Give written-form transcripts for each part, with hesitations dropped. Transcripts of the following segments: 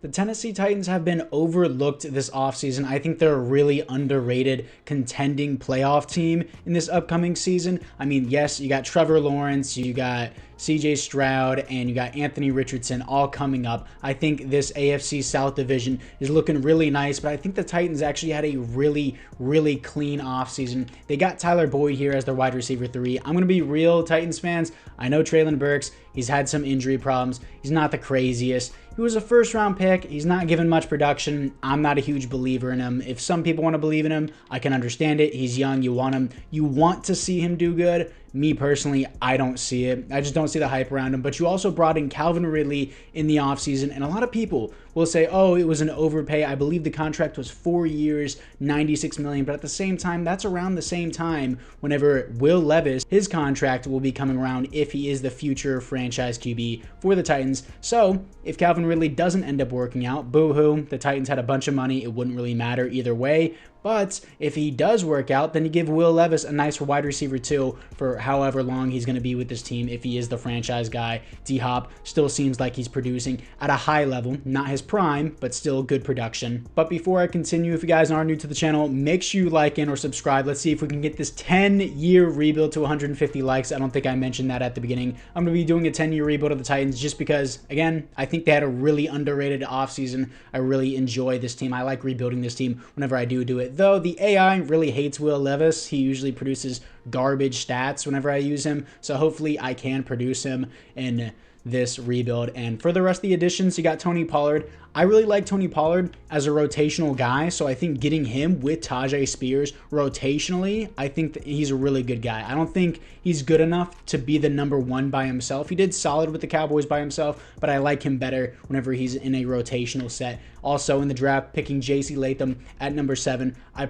The Tennessee Titans have been overlooked this offseason. I think they're a really underrated contending playoff team in this upcoming season. I mean, yes, you got Trevor Lawrence, you got CJ Stroud, and you got Anthony Richardson all coming up. I think this AFC South division is looking really nice, but I think the Titans actually had a really clean offseason. They got Tyler Boyd here as their wide receiver 3. I'm going to be real, Titans fans. I know Treylon Burks, he's had some injury problems. He's not the craziest. He was a first-round pick. He's not given much production. I'm not a huge believer in him. If some people want to believe in him, I can understand it. He's young. You want him. You want to see him do good. Me personally, I don't see it. I just don't see the hype around him. But you also brought in Calvin Ridley in the offseason, and a lot of people will say, oh, it was an overpay. I believe the contract was 4 years, $96 million. But at the same time, that's around the same time whenever Will Levis, his contract will be coming around if he is the future franchise QB for the Titans. So if Calvin Ridley doesn't end up working out, boo-hoo, the Titans had a bunch of money. It wouldn't really matter either way. But if he does work out, then you give Will Levis a nice wide receiver too for however long he's going to be with this team if he is the franchise guy. D-Hop still seems like he's producing at a high level, not his prime, but still good production. But before I continue, if you guys are new to the channel, make sure you like and or subscribe. Let's see if we can get this 10-year rebuild to 150 likes. I don't think I mentioned that at the beginning. I'm going to be doing a 10-year rebuild of the Titans just because, again, I think they had a really underrated offseason. I really enjoy this team. I like rebuilding this team whenever I do it. Though the AI really hates Will Levis. He usually produces garbage stats whenever I use him. So hopefully I can produce him in this rebuild. And for the rest of the additions, you got Tony Pollard. I really like Tony Pollard as a rotational guy, so I think getting him with Tajay Spears rotationally, I think that he's a really good guy. I don't think he's good enough to be the number 1 by himself. He did solid with the Cowboys by himself, but I like him better whenever he's in a rotational set. Also in the draft, picking J.C. Latham at number 7. I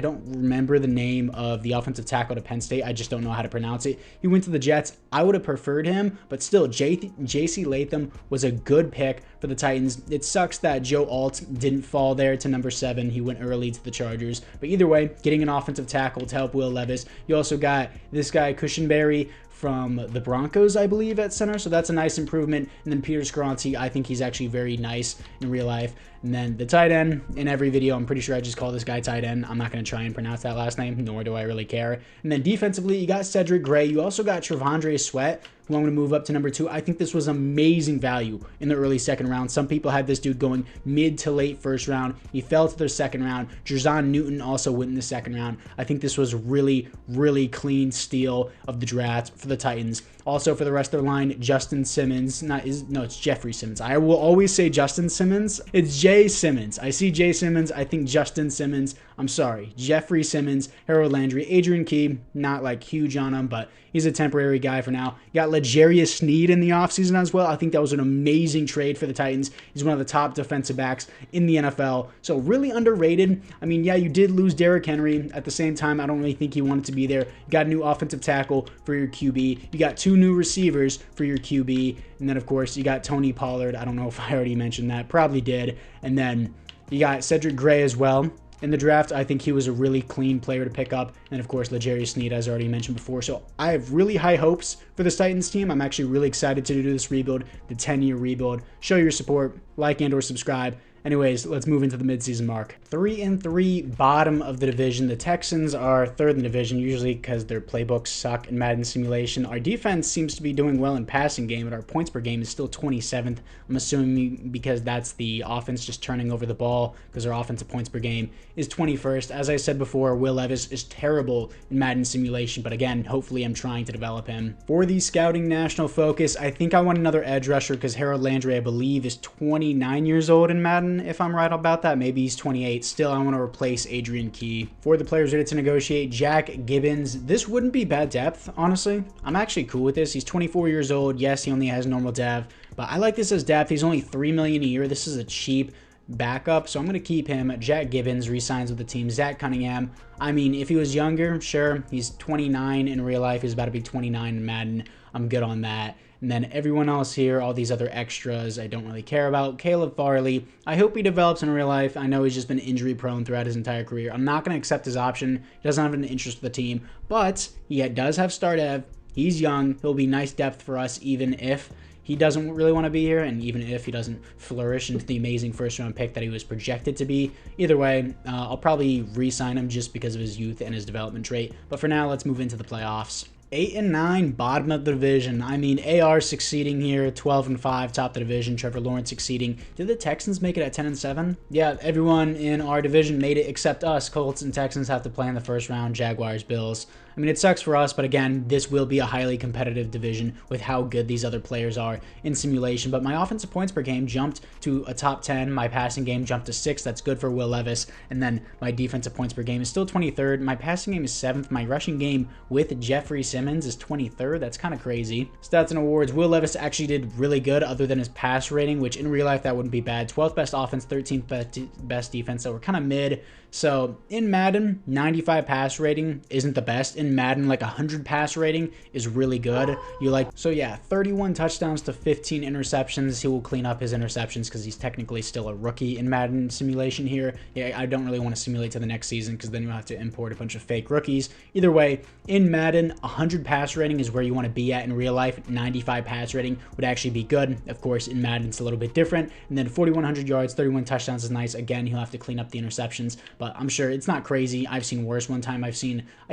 don't remember the name of the offensive tackle to Penn State. I just don't know how to pronounce it. He went to the Jets. I would have preferred him, but still, J.C. Latham was a good pick for the Titans. It sucks that Joe Alt didn't fall there to number 7. He went early to the Chargers. But either way, getting an offensive tackle to help Will Levis. You also got this guy, Cushenberry, from the Broncos, I believe, at center. So that's a nice improvement. And then Peter Skoronski, I think he's actually very nice in real life. And then the tight end, in every video, I'm pretty sure I just call this guy tight end. I'm not going to try and pronounce that last name, nor do I really care. And then defensively, you got Cedric Gray. You also got Trevondre Sweat, who I'm going to move up to number 2. I think this was amazing value in the early second round. Some people had this dude going mid to late first round. He fell to the second round. Jerzon Newton also went in the second round. I think this was really clean steal of the draft for the Titans. Also for the rest of their line, Justin Simmons. It's Jeffrey Simmons. I will always say Justin Simmons. It's Jay Simmons. I see Jay Simmons. I think Justin Simmons. I'm sorry. Jeffrey Simmons, Harold Landry, Adrian Key. Not like huge on him, but he's a temporary guy for now. You got L'Jarius Sneed in the offseason as well. I think that was an amazing trade for the Titans. He's one of the top defensive backs in the NFL. So really underrated. I mean, yeah, you did lose Derrick Henry. At the same time, I don't really think he wanted to be there. You got a new offensive tackle for your QB. You got 2 new receivers for your QB. And then, of course, you got Tony Pollard. I don't know if I already mentioned that. Probably did. And then you got Cedric Gray as well. In the draft, I think he was a really clean player to pick up. And of course, L'Jarius Sneed, as already mentioned before. So I have really high hopes for this Titans team. I'm actually really excited to do this rebuild, the 10-year rebuild. Show your support, like and or subscribe. Anyways, let's move into the midseason mark. 3-3, bottom of the division. The Texans are 3rd in the division, usually because their playbooks suck in Madden simulation. Our defense seems to be doing well in passing game, but our points per game is still 27th. I'm assuming because that's the offense just turning over the ball, because our offensive points per game is 21st. As I said before, Will Levis is terrible in Madden simulation, but again, hopefully I'm trying to develop him. For the scouting national focus, I think I want another edge rusher because Harold Landry, I believe, is 29 years old in Madden. If I'm right about that, maybe he's 28. Still, I want to replace Adrian Key. For the players ready to negotiate, Jack Gibbons. This wouldn't be bad depth, honestly. I'm actually cool with this. He's 24 years old. Yes, he only has normal dev, but I like this as depth. He's only $3 million a year. This is a cheap backup, so I'm going to keep him. Jack Gibbons resigns with the team. Zach Cunningham, I mean, if he was younger, sure. He's 29 in real life. He's about to be 29 in Madden. I'm good on that. And then everyone else here, all these other extras, I don't really care about. Caleb Farley, I hope he develops in real life. I know he's just been injury prone throughout his entire career. I'm not going to accept his option. He doesn't have an interest for the team, but he does have star dev. He's young. He'll be nice depth for us, even if he doesn't really want to be here, and even if he doesn't flourish into the amazing first-round pick that he was projected to be, either way, I'll probably re-sign him just because of his youth and his development trait. But for now, let's move into the playoffs. 8 and 9, bottom of the division. I mean, AR succeeding here, 12 and 5, top of the division. Trevor Lawrence succeeding. Did the Texans make it at 10 and 7? Yeah, everyone in our division made it except us. Colts and Texans have to play in the first round. Jaguars, Bills. I mean, it sucks for us, but again, this will be a highly competitive division with how good these other players are in simulation. But my offensive points per game jumped to a top 10. My passing game jumped to 6. That's good for Will Levis. And then my defensive points per game is still 23rd. My passing game is 7th. My rushing game with Jeffrey Simmons is 23rd. That's kind of crazy. Stats and awards. Will Levis actually did really good other than his pass rating, which in real life that wouldn't be bad. 12th best offense, 13th best defense. So we're kind of mid. So in Madden, 95 pass rating isn't the best. In Madden, like 100 pass rating is really good. So yeah, 31 touchdowns to 15 interceptions. He will clean up his interceptions because he's technically still a rookie in Madden simulation here. Yeah, I don't really want to simulate to the next season because then you'll have to import a bunch of fake rookies. Either way, in Madden, 100 pass rating is where you want to be at in real life. 95 pass rating would actually be good. Of course, in Madden, it's a little bit different. And then 4,100 yards, 31 touchdowns is nice. Again, he'll have to clean up the interceptions, but I'm sure it's not crazy. I've seen worse one time. I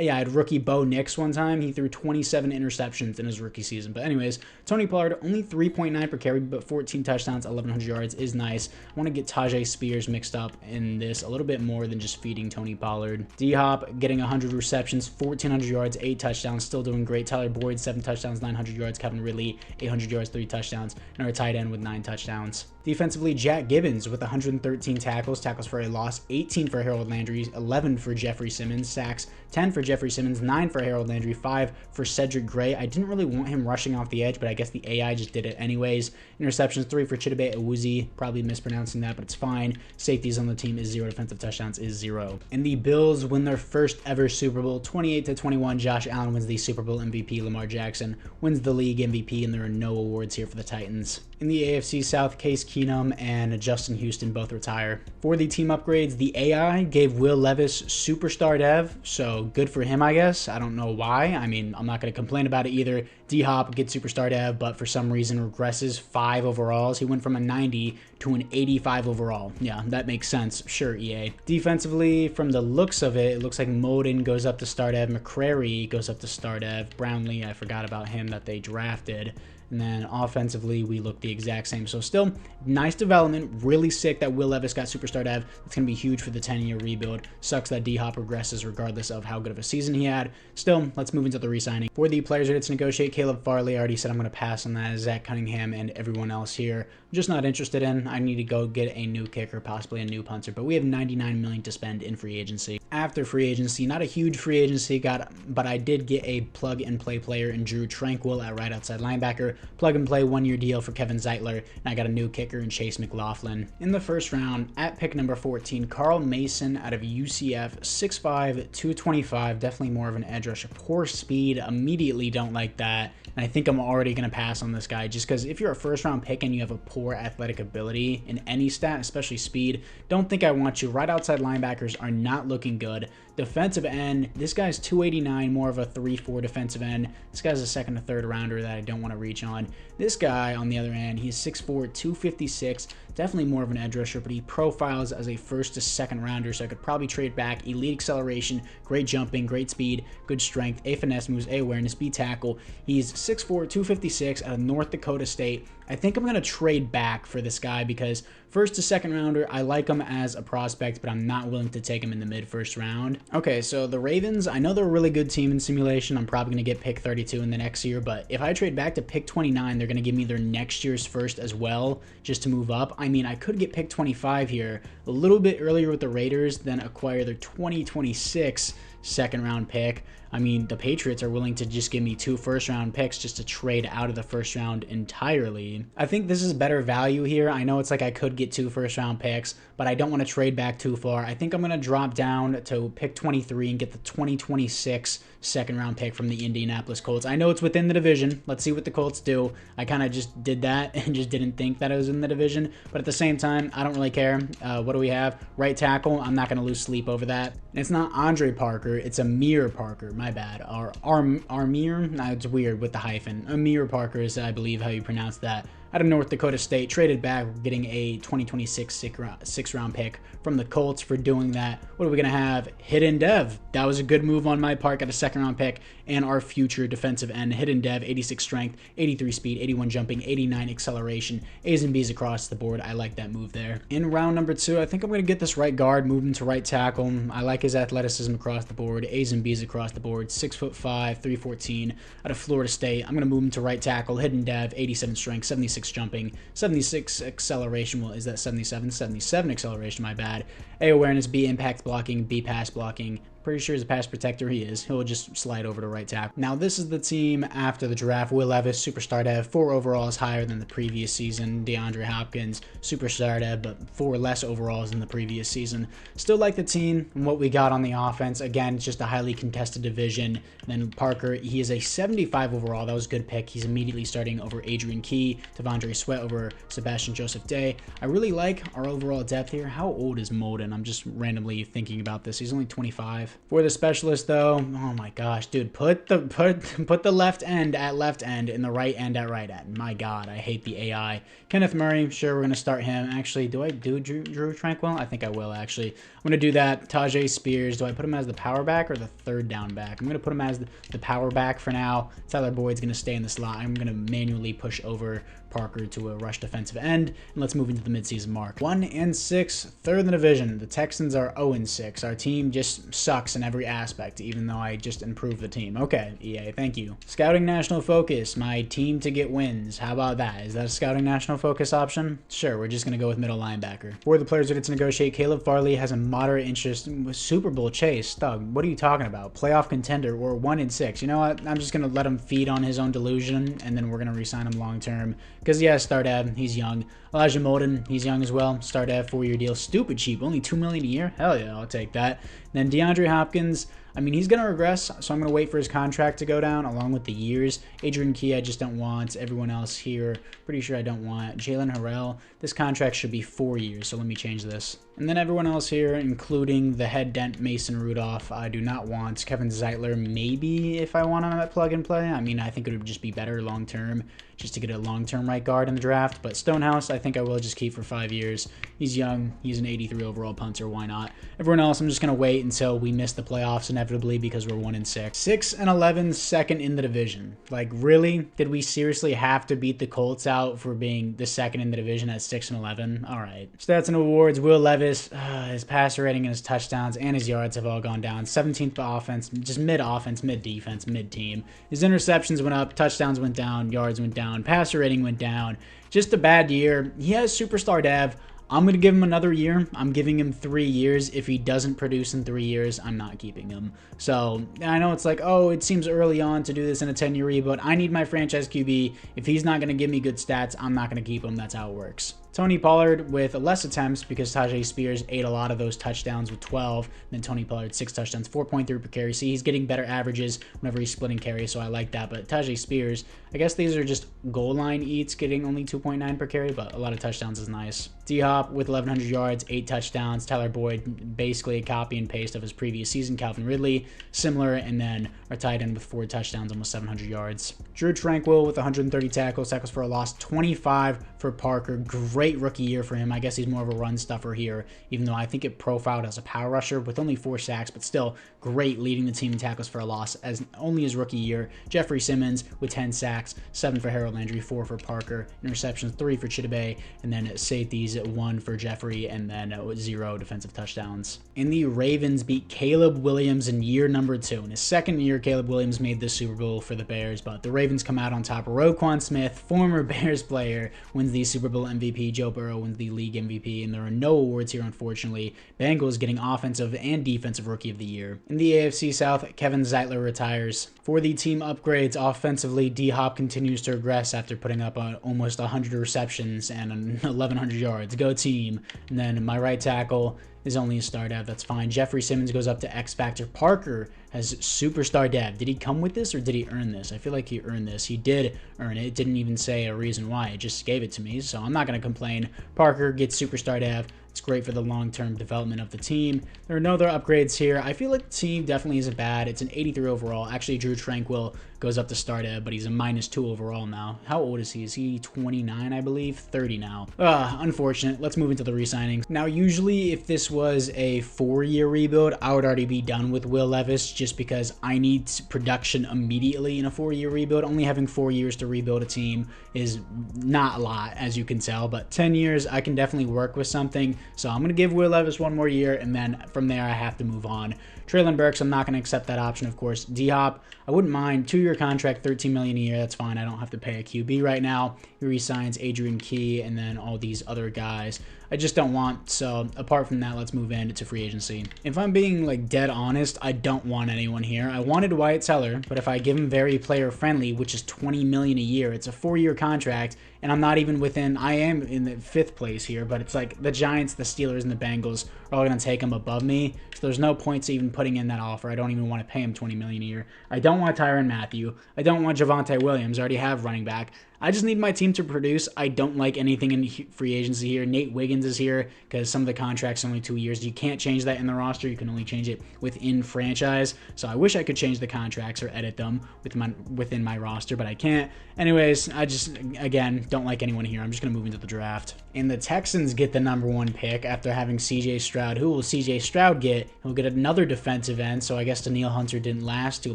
had rookie Bo Nix one time. He threw 27 interceptions in his rookie season. But anyways, Tony Pollard, only 3.9 per carry, but 14 touchdowns, 1,100 yards is nice. I want to get Tajay Spears mixed up in this a little bit more than just feeding Tony Pollard. D-Hop getting 100 receptions, 1,400 yards, 8 touchdowns, still doing great. Tyler Boyd, 7 touchdowns, 900 yards. Kevin Ridley, 800 yards, 3 touchdowns. And our tight end with 9 touchdowns. Defensively, Jack Gibbons with 113 tackles for a loss, 18 for Harold Landry, 11 for Jeffrey Simmons, sacks, 10 for Jeffrey Simmons, 9 for Harold Landry, 5 for Cedric Gray. I didn't really want him rushing off the edge, but I guess the AI just did it anyways. Interceptions, 3 for Chidobe Awuzie, probably mispronouncing that, but it's fine. Safeties on the team is 0, defensive touchdowns is 0. And the Bills win their first ever Super Bowl, 28-21. Josh Allen wins the Super Bowl MVP. Lamar Jackson wins the league MVP, and there are no awards here for the Titans. In the AFC South, Case Keenum and Justin Houston both retire. For the team upgrades, the AI gave Will Levis Superstar Dev, so good for him, I guess. I don't know why. I mean, I'm not going to complain about it either. D-Hop gets Superstar Dev, but for some reason regresses 5 overalls. He went from a 90 to an 85 overall. Yeah, that makes sense. Sure, EA. Defensively, from the looks of it, it looks like Moden goes up to Star Dev. McCrary goes up to Star Dev. Brownlee, I forgot about him that they drafted. And then offensively, we look the exact same. So still, nice development. Really sick that Will Levis got Superstar Dev. That's going to be huge for the 10-year rebuild. Sucks that D-Hop regresses regardless of how good of a season he had. Still, let's move into the re-signing. For the players ready to negotiate, Caleb Farley, I already said I'm going to pass on that. Zach Cunningham and everyone else here, I'm just not interested in. I need to go get a new kicker, possibly a new punter. But we have $99 million to spend in free agency. After free agency, not a huge free agency, but I did get a plug-and-play player in Drew Tranquil at right outside linebacker. Plug-and-play 1-year deal for Kevin Zeitler, and I got a new kicker in Chase McLaughlin. In the first round, at pick number 14, Carl Mason out of UCF, 6'5", 225, definitely more of an edge rusher. Poor speed, immediately don't like that. And I think I'm already going to pass on this guy just because if you're a first-round pick and you have a poor athletic ability in any stat, especially speed, don't think I want you. Right outside linebackers are not looking good. Defensive end, this guy's 289, more of a 3-4 defensive end. This guy's a second or third rounder that I don't want to reach on. This guy, on the other hand, he's 6'4", 256, definitely more of an edge rusher, but he profiles as a first to second rounder, so I could probably trade back. Elite acceleration, great jumping, great speed, good strength, A finesse moves, A awareness, B tackle. He's 6'4", 256 out of North Dakota State. I think I'm going to trade back for this guy because first to second rounder, I like him as a prospect, but I'm not willing to take him in the mid-first round. Okay, so the Ravens, I know they're a really good team in simulation. I'm probably going to get pick 32 in the next year, but if I trade back to pick 29, they're going to give me their next year's first as well, just to move up. I mean, I could get pick 25 here, a little bit earlier with the Raiders, then acquire their 2026 second round pick. I mean, the Patriots are willing to just give me 2 first-round picks just to trade out of the first round entirely. I think this is better value here. I know it's like I could get 2 first-round picks, but I don't want to trade back too far. I think I'm going to drop down to pick 23 and get the 2026 second-round pick from the Indianapolis Colts. I know it's within the division. Let's see what the Colts do. I kind of just did that and just didn't think that it was in the division, but at the same time, I don't really care. What do we have? Right tackle. I'm not going to lose sleep over that. And it's not Andre Parker. Parker. It's Amir Parker, my bad. Or Armir? No, it's weird with the hyphen. Amir Parker is, I believe, how you pronounce that. Out of North Dakota State, traded back, getting a 2026 six-round pick from the Colts for doing that. What are we going to have? Hidden Dev. That was a good move on my part. Got a second-round pick and our future defensive end. Hidden Dev, 86 strength, 83 speed, 81 jumping, 89 acceleration. A's and B's across the board. I like that move there. In round number 2, I think I'm going to get this right guard, move him to right tackle. I like his athleticism across the board. A's and B's across the board. 6'5", 314 out of Florida State. I'm going to move him to right tackle. Hidden Dev, 87 strength, 76 jumping, 76 acceleration. Well, is that 77? 77 acceleration, my bad. A awareness, B impact blocking, B pass blocking. Pretty sure he's a pass protector. He is. He'll just slide over to right tackle. Now, this is the team after the draft. Will Levis, superstar dev, 4 overalls higher than the previous season. DeAndre Hopkins, superstar dev, but 4 less overalls than the previous season. Still like the team and what we got on the offense. Again, it's just a highly contested division. Then Parker, he is a 75 overall. That was a good pick. He's immediately starting over Adrian Key, Devondre Sweat over Sebastian Joseph Day. I really like our overall depth here. How old is Molden? I'm just randomly thinking about this. He's only 25. For the specialist, though, oh my gosh, dude, put the left end at left end and the right end at right end. My God, I hate the AI. Kenneth Murray, sure, we're gonna start him. Actually, do I do Drew Tranquil? I think I will, actually. I'm gonna do that. Tajay Spears, do I put him as the power back or the third down back? I'm gonna put him as the power back for now. Tyler Boyd's gonna stay in the slot. I'm gonna manually push over Parker to a rush defensive end, and let's move into the midseason mark. 1-6, third in the division. The Texans are 0-6. Our team just sucks in every aspect, even though I just improved the team. Okay, EA, thank you. Scouting national focus, my team to get wins. How about that? Is that a scouting national focus option? Sure, we're just gonna go with middle linebacker. For the players ready to negotiate, Caleb Farley has a moderate interest with Super Bowl chase. Doug, what are you talking about? Playoff contender or 1-6. You know what? I'm just gonna let him feed on his own delusion, and then we're gonna re-sign him long term. Because, yeah, start dev, he's young. Elijah Molden, he's young as well. Start dev, 4-year deal. Stupid cheap, only $2 million a year. Hell yeah, I'll take that. Then DeAndre Hopkins, I mean, he's going to regress, so I'm going to wait for his contract to go down along with the years. Adrian Key, I just don't want. Everyone else here, pretty sure I don't want. Jalen Harrell, this contract should be 4 years, so let me change this. And then everyone else here, including the head dent Mason Rudolph, I do not want. Kevin Zeitler, maybe if I want him at plug and play. I mean, I think it would just be better long term just to get a long-term right guard in the draft. But Stonehouse, I think I will just keep for 5 years. He's young. He's an 83 overall punter. Why not? Everyone else, I'm just going to wait until we miss the playoffs inevitably because we're 1-6. 6-11, second in the division. Like, really? Did we seriously have to beat the Colts out for being the second in the division at 6-11? All right. Stats and awards. Will Levis, his passer rating and his touchdowns and his yards have all gone down. 17th offense, just mid-offense, mid-defense, mid-team. His interceptions went up. Touchdowns went down. Yards went down. Passer rating went down. Just a bad year. He has superstar dev. I'm going to give him another year. I'm giving him 3 years. If he doesn't produce in 3 years, I'm not keeping him. So I know it's like, oh, it seems early on to do this in a 10-year, but I need my franchise QB. If he's not going to give me good stats, I'm not going to keep him. That's how it works. Tony Pollard with less attempts because Tajay Spears ate a lot of those touchdowns with 12. Then Tony Pollard, 6 touchdowns, 4.3 per carry. See, he's getting better averages whenever he's splitting carries, so I like that. But Tajay Spears, I guess these are just goal line eats, getting only 2.9 per carry, but a lot of touchdowns is nice. D-Hop with 1,100 yards, 8 touchdowns. Tyler Boyd, basically a copy and paste of his previous season. Calvin Ridley, similar. And then our tight end with 4 touchdowns, almost 700 yards. Drew Tranquil with 130 tackles for a loss, 25 for Parker. Great rookie year for him. I guess he's more of a run stuffer here, even though I think it profiled as a power rusher with only 4 sacks, but still great leading the team in tackles for a loss as only his rookie year. Jeffrey Simmons with 10 sacks, 7 for Harold Landry, 4 for Parker. Interceptions, 3 for Chidobe, and then safeties, 1 for Jeffrey, and then 0 defensive touchdowns. And the Ravens beat Caleb Williams in year number 2. In his second year, Caleb Williams made the Super Bowl for the Bears, but the Ravens come out on top. Roquan Smith, former Bears player, wins the Super Bowl MVP. Joe Burrow wins the league MVP, and there are no awards here, unfortunately. Bengals getting offensive and defensive rookie of the year. In the AFC South, Kevin Zeitler retires. For the team upgrades, offensively, D-Hop continues to regress after putting up almost 100 receptions and 1,100 yards. Go team. And then my right tackle is only a star dev. That's fine. Jeffrey Simmons goes up to X Factor. Parker has superstar dev. Did he come with this or did he earn this? I feel like he earned this. He did earn it. It didn't even say a reason why. It just gave it to me, so I'm not going to complain. Parker gets superstar dev. It's great for the long-term development of the team. There are no other upgrades here. I feel like the team definitely isn't bad. It's an 83 overall. Actually, Drew Tranquil goes up to start at, but he's a -2 overall now. How old is he? Is he 29, I believe? 30 now. Unfortunate. Let's move into the re-signings. Now, usually if this was a 4-year rebuild, I would already be done with Will Levis just because I need production immediately in a 4-year rebuild. Only having 4 years to rebuild a team is not a lot, as you can tell, but 10 years, I can definitely work with something. So I'm going to give Will Levis 1 more year, and then from there, I have to move on. Traylon Burks, I'm not going to accept that option, of course. D-Hop, I wouldn't mind. 2-year contract, $13 million a year. That's fine. I don't have to pay a QB right now. He re-signs Adrian Key and then all these other guys. I just don't want. So apart from that, let's move into free agency. If I'm being like dead honest, I don't want anyone here. I wanted Wyatt Teller, but if I give him very player friendly, which is $20 million a year, it's a 4-year contract, and I'm not even within. I am in the 5th place here, but it's like the Giants, the Steelers, and the Bengals are all going to take him above me. So there's no point to even putting in that offer. I don't even want to pay him $20 million a year. I don't want Tyrann Mathieu. I don't want Javonte Williams. I already have running back. I just need my team to produce. I don't like anything in free agency here. Nate Wiggins is here because some of the contracts are only 2 years. You can't change that in the roster. You can only change it within franchise. So I wish I could change the contracts or edit them within my roster, but I can't. Anyways, I just, again, don't like anyone here. I'm just going to move into the draft. And the Texans get the #1 pick after having C.J. Stroud. Who will C.J. Stroud get? He'll get another defensive end, so I guess Danielle Hunter didn't last too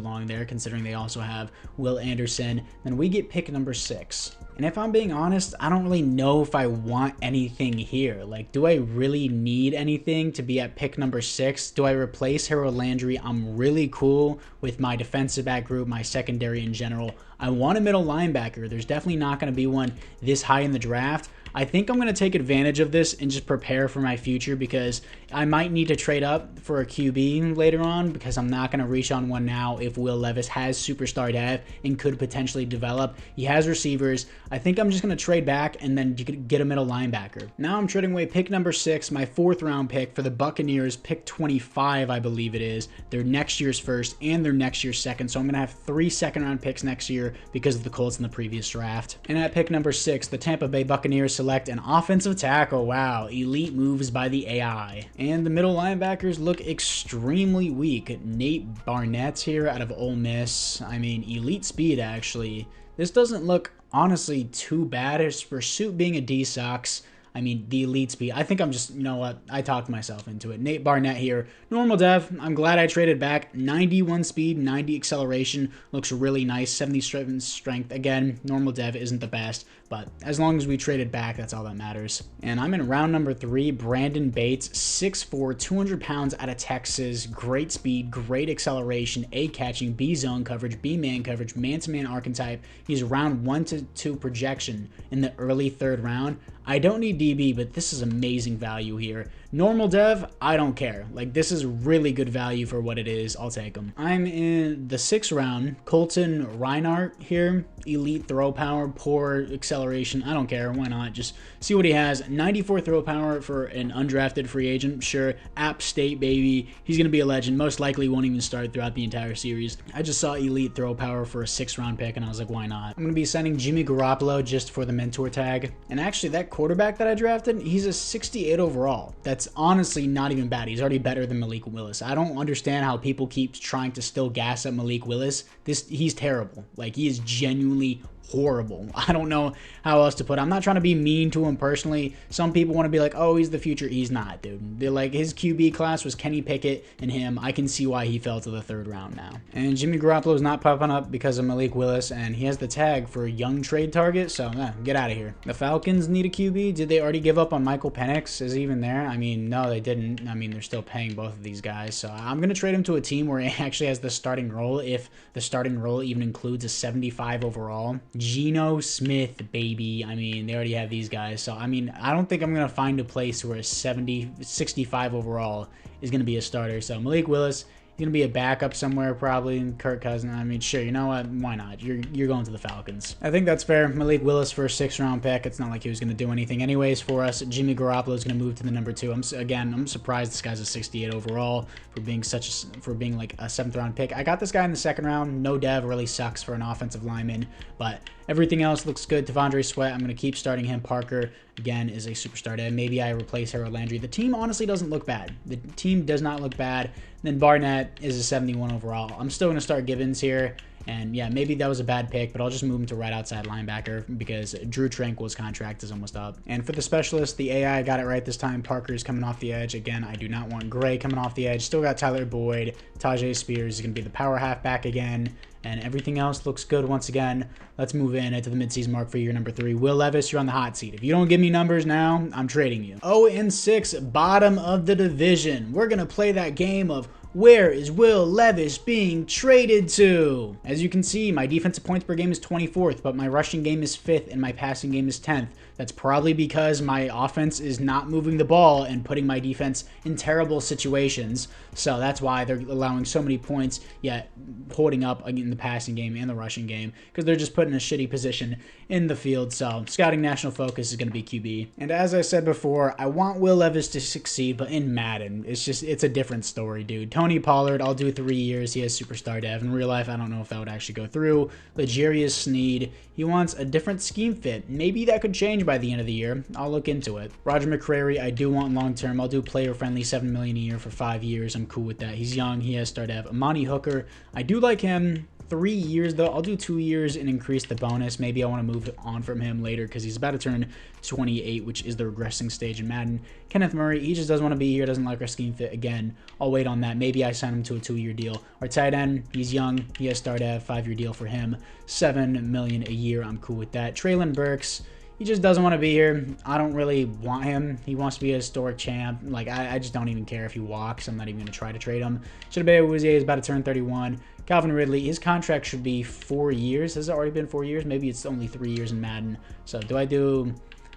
long there, considering they also have Will Anderson. Then we get pick number 6. And if I'm being honest, I don't really know if I want anything here. Like, do I really need anything to be at pick number 6? Do I replace Harold Landry? I'm really cool with my defensive back group, my secondary in general. I want a middle linebacker. There's definitely not going to be one this high in the draft. I think I'm going to take advantage of this and just prepare for my future because I might need to trade up for a QB later on because I'm not going to reach on one now if Will Levis has superstar depth and could potentially develop. He has receivers. I think I'm just going to trade back and then get a middle linebacker. Now I'm trading away pick number 6, my 4th round pick for the Buccaneers, pick 25, I believe it is. Their next year's first and their next year's second. So I'm going to have 3 second-round picks next year because of the Colts in the previous draft. And at pick number 6, the Tampa Bay Buccaneers select an offensive tackle. Wow, elite moves by the AI. And the middle linebackers look extremely weak. Nate Barnett's here out of Ole Miss. I mean, elite speed, actually. This doesn't look, honestly, too bad. His pursuit being a D sucks. I mean, the elite speed. I think I'm just, you know what? I talked myself into it. Nate Barnett here. Normal dev. I'm glad I traded back. 91 speed, 90 acceleration. Looks really nice. 77 strength. Again, normal dev isn't the best, but as long as we traded back, that's all that matters. And I'm in round number 3. Brandon Bates, 6'4", 200 pounds out of Texas. Great speed, great acceleration, A catching, B zone coverage, B man coverage, man-to-man archetype. He's round 1 to 2 projection in the early 3rd round. I don't need DB, but this is amazing value here. Normal dev, I don't care. Like, this is really good value for what it is. I'll take him. I'm in the 6th round. Colton Reinhardt here. Elite throw power, poor acceleration. I don't care. Why not? Just see what he has. 94 throw power for an undrafted free agent. Sure. App State, baby. He's going to be a legend. Most likely won't even start throughout the entire series. I just saw elite throw power for a 6th round pick, and I was like, why not? I'm going to be sending Jimmy Garoppolo just for the mentor tag. And actually, that quarterback that I drafted, he's a 68 overall. That's honestly not even bad. He's already better than Malik Willis. I don't understand how people keep trying to still gas up Malik Willis. He's terrible. Like, he is genuinely horrible. I don't know how else to put it. I'm not trying to be mean to him personally. Some people want to be like, oh, he's the future. He's not, dude. They're like, his QB class was Kenny Pickett and him. I can see why he fell to the 3rd round now. And Jimmy Garoppolo is not popping up because of Malik Willis, and he has the tag for a young trade target, so get out of here. The Falcons need a QB. Did they already give up on Michael Penix? Is he even there? I mean, no, they didn't. I mean, they're still paying both of these guys, so I'm going to trade him to a team where he actually has the starting role, if the starting role even includes a 75 overall. Geno Smith, baby. I mean, they already have these guys. So, I mean, I don't think I'm going to find a place where a 65 overall is going to be a starter. So, Malik Willis, he's going to be a backup somewhere probably. And Kirk Cousins, I mean, sure, you know what? Why not? You're going to the Falcons. I think that's fair. Malik Willis for a 6th round pick. It's not like he was going to do anything anyways for us. Jimmy Garoppolo is going to move to the number 2. I'm surprised this guy's a 68 overall for being like a 7th round pick. I got this guy in the 2nd round. No dev, really sucks for an offensive lineman, but Everything else looks good. T'Vondre Sweat, I'm going to keep starting him. Parker, again, is a superstar dev. Maybe I replace Harold Landry. The team honestly doesn't look bad. The team does not look bad. Then Barnett is a 71 overall. I'm still going to start Gibbons here. And yeah, maybe that was a bad pick, but I'll just move him to right outside linebacker because Drew Tranquil's contract is almost up. And for the specialist, the AI got it right this time. Parker's coming off the edge. Again, I do not want Gray coming off the edge. Still got Tyler Boyd. Tajay Spears is going to be the power halfback again. And everything else looks good once again. Let's move in into the midseason mark for year number 3. Will Levis, you're on the hot seat. If you don't give me numbers now, I'm trading you. 0-6, bottom of the division. We're going to play that game of where is Will Levis being traded to? As you can see, my defensive points per game is 24th, but my rushing game is 5th and my passing game is 10th. That's probably because my offense is not moving the ball and putting my defense in terrible situations. So that's why they're allowing so many points, yet holding up in the passing game and the rushing game, because they're just put in a shitty position in the field. So scouting national focus is going to be QB. And as I said before, I want Will Levis to succeed, but in Madden, it's a different story, dude. Tony Pollard, I'll do 3 years. He has superstar dev. In real life, I don't know if that would actually go through. L'Jarius Sneed, he wants a different scheme fit. Maybe that could change by the end of the year. I'll look into it. Roger McCrary, I do want long term. I'll do player friendly, $7 million a year for 5 years. I'm cool with that. He's young. He has star dev. Amani Hooker, I do like him. 3 years though. I'll do 2 years and increase the bonus. Maybe I want to move on from him later because he's about to turn 28, which is the regressing stage in Madden. Kenneth Murray, he just doesn't want to be here, doesn't like our scheme fit. Again, I'll wait on that. Maybe I sign him to a 2-year deal. Our tight end, he's young. He has star dev, 5-year deal for him. $7 million a year. I'm cool with that. Traylon Burks, he just doesn't want to be here. I don't really want him. He wants to be a historic champ. Like, I just don't even care if he walks. I'm not even going to try to trade him. Chidobe Awuzie is about to turn 31. Calvin Ridley, his contract should be 4 years. Has it already been 4 years? Maybe it's only 3 years in Madden. So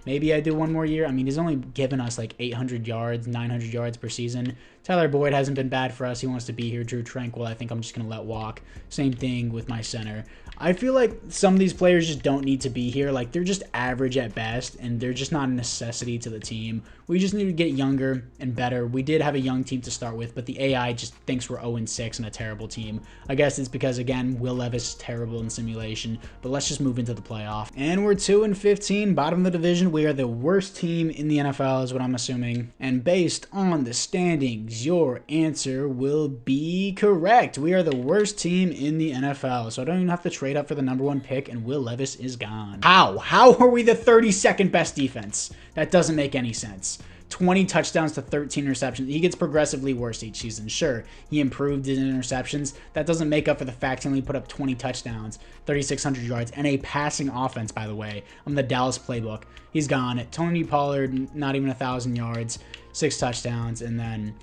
maybe I do 1 more year. I mean, he's only given us like 800 yards, 900 yards per season. Tyler Boyd hasn't been bad for us. He wants to be here. Drew Tranquil, I think I'm just going to let walk. Same thing with my center. I feel like some of these players just don't need to be here. Like, they're just average at best, and they're just not a necessity to the team. We just need to get younger and better. We did have a young team to start with, but the AI just thinks we're 0-6 and a terrible team. I guess it's because, again, Will Levis is terrible in simulation, but let's just move into the playoff. And we're 2-15, bottom of the division. We are the worst team in the NFL is what I'm assuming. And based on the standings, your answer will be correct. We are the worst team in the NFL, so I don't even have to trade up for the #1 pick, and Will Levis is gone. How are we the 32nd best defense? That doesn't make any sense. 20 touchdowns to 13 interceptions. He gets progressively worse each season. Sure, he improved his interceptions. That doesn't make up for the fact he only put up 20 touchdowns, 3,600 yards, and a passing offense, by the way. I'm the Dallas playbook. He's gone. Tony Pollard, not even 1,000 yards, 6 touchdowns, and then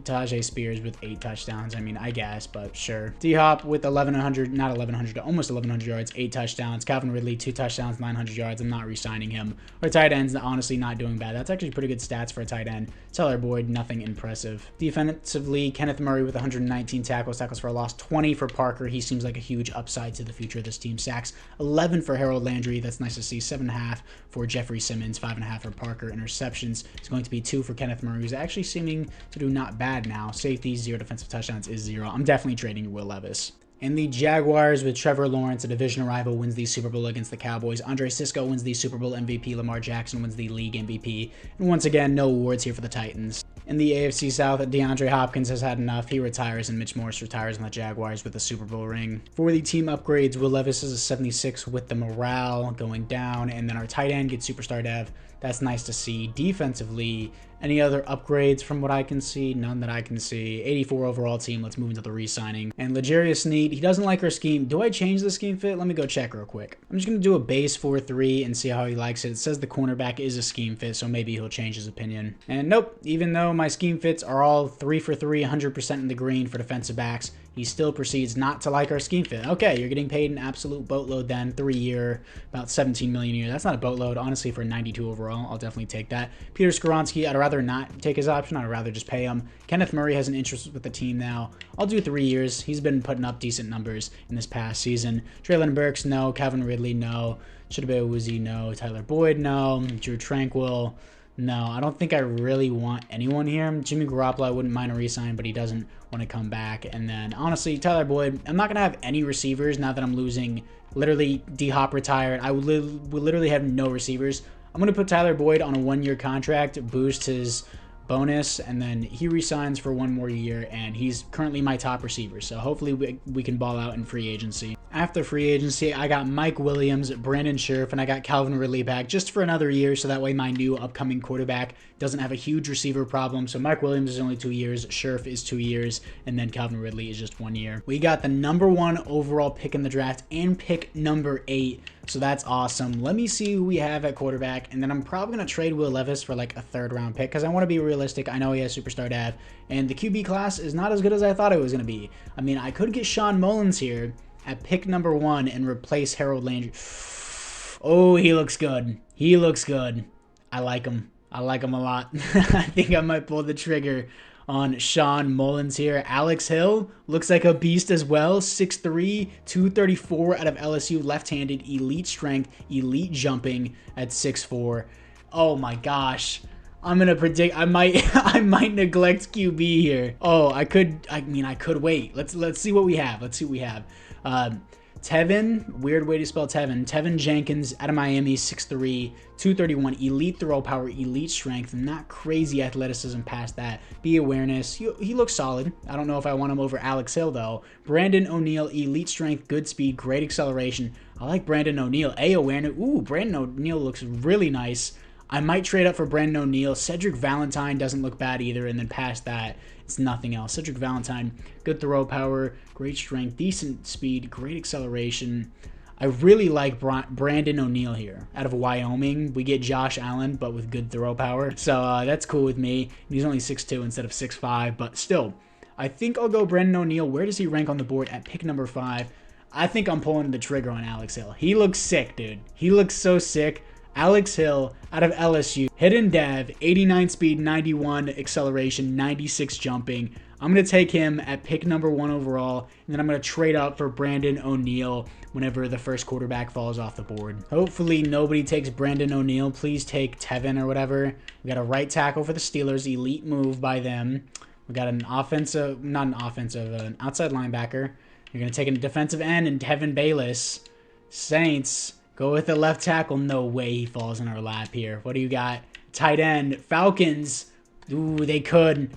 Tajay Spears with 8 touchdowns. I mean, I guess, but sure. D-Hop with 1,100, not 1,100, almost 1,100 yards, 8 touchdowns. Calvin Ridley, 2 touchdowns, 900 yards. I'm not re-signing him. Our tight end's honestly not doing bad. That's actually pretty good stats for a tight end. Tyler Boyd, nothing impressive. Defensively, Kenneth Murray with 119 tackles for a loss, 20 for Parker. He seems like a huge upside to the future of this team. Sacks, 11 for Harold Landry. That's nice to see. 7.5 for Jeffrey Simmons, 5.5 for Parker. Interceptions is going to be 2 for Kenneth Murray, who's actually seeming to do not bad now. Safety, 0. Defensive touchdowns is 0. I'm definitely trading Will Levis. And the Jaguars with Trevor Lawrence, a division rival, wins the Super Bowl against the Cowboys. Andre Sisco wins the Super Bowl MVP. Lamar Jackson wins the league MVP. And once again, no awards here for the Titans. In the AFC South, DeAndre Hopkins has had enough. He retires, and Mitch Morse retires on the Jaguars with the Super Bowl ring. For the team upgrades, Will Levis is a 76 with the morale going down. And then our tight end gets superstar dev. That's nice to see. Defensively, any other upgrades from what I can see? None that I can see. 84 overall team. Let's move into the re-signing. And L'Jarius Sneed, he doesn't like our scheme. Do I change the scheme fit? Let me go check real quick. I'm just going to do a base 4-3 and see how he likes it. It says the cornerback is a scheme fit, so maybe he'll change his opinion. And nope, even though my scheme fits are all 3 for 3, 100% in the green for defensive backs, he still proceeds not to like our scheme fit. Okay, you're getting paid an absolute boatload then. 3-year, about $17 million a year. That's not a boatload. Honestly, for 92 overall, I'll definitely take that. Peter Skoronski, I'd rather not take his option. I'd rather just pay him. Kenneth Murray has an interest with the team now. I'll do 3 years. He's been putting up decent numbers in this past season. Traylon Burks, no. Calvin Ridley, no. Chidobe Awuzie, no. Tyler Boyd, no. Drew Tranquil, No, I don't think I really want anyone here. Jimmy Garoppolo, I wouldn't mind a re-sign, but he doesn't want to come back. And then, honestly, Tyler Boyd, I'm not going to have any receivers now that I'm losing. Literally, D-Hop retired. I would literally have no receivers. I'm going to put Tyler Boyd on a 1-year contract, boost his bonus, and then he resigns for 1 more year, and he's currently my top receiver. So hopefully we can ball out in free agency. After free agency, I got Mike Williams, Brandon Scherf, and I got Calvin Ridley back just for another year, so that way my new upcoming quarterback doesn't have a huge receiver problem. So Mike Williams is only 2 years, Scherf is 2 years, and then Calvin Ridley is just 1 year. We got the #1 overall pick in the draft and pick number 8. So that's awesome. Let me see who we have at quarterback, and then I'm probably going to trade Will Levis for like a 3rd round pick because I want to be realistic. I know he has superstar depth, and the QB class is not as good as I thought it was going to be. I mean, I could get Sean Mullins here at pick number 1 and replace Harold Landry. Oh, he looks good. He looks good. I like him. I like him a lot. I think I might pull the trigger on Sean Mullins here. Alex Hill looks like a beast as well. 6'3", 234 out of LSU, left-handed, elite strength, elite jumping at 6'4". Oh my gosh. I'm gonna predict I might neglect QB here. Oh, I could wait. Let's see what we have. Let's see what we have. Tevin, weird way to spell Tevin. Tevin Jenkins out of Miami, 6'3", 231, elite throw power, elite strength, not crazy athleticism past that. B awareness, he looks solid. I don't know if I want him over Alex Hill though. Brandon O'Neal, elite strength, good speed, great acceleration. I like Brandon O'Neal. A awareness, ooh, Brandon O'Neal looks really nice. I might trade up for Brandon O'Neal. Cedric Valentine doesn't look bad either, and then past that, it's nothing else. Cedric Valentine, good throw power, great strength, decent speed, great acceleration. I really like Brandon O'Neal here. Out of Wyoming, we get Josh Allen, but with good throw power. So that's cool with me. He's only 6'2" instead of 6'5", but still, I think I'll go Brandon O'Neal. Where does he rank on the board at pick number 5? I think I'm pulling the trigger on Alex Hill. He looks sick, dude. He looks so sick. Alex Hill out of LSU, hidden dev, 89 speed, 91 acceleration, 96 jumping. I'm going to take him at pick number 1 overall, and then I'm going to trade up for Brandon O'Neal whenever the first quarterback falls off the board. Hopefully nobody takes Brandon O'Neal. Please take Tevin or whatever. We got a right tackle for the Steelers, elite move by them. We got an outside linebacker. You're going to take a defensive end and Tevin Bayless. Saints. Go with the left tackle. No way he falls in our lap here. What do you got? Tight end. Falcons. Ooh, they could.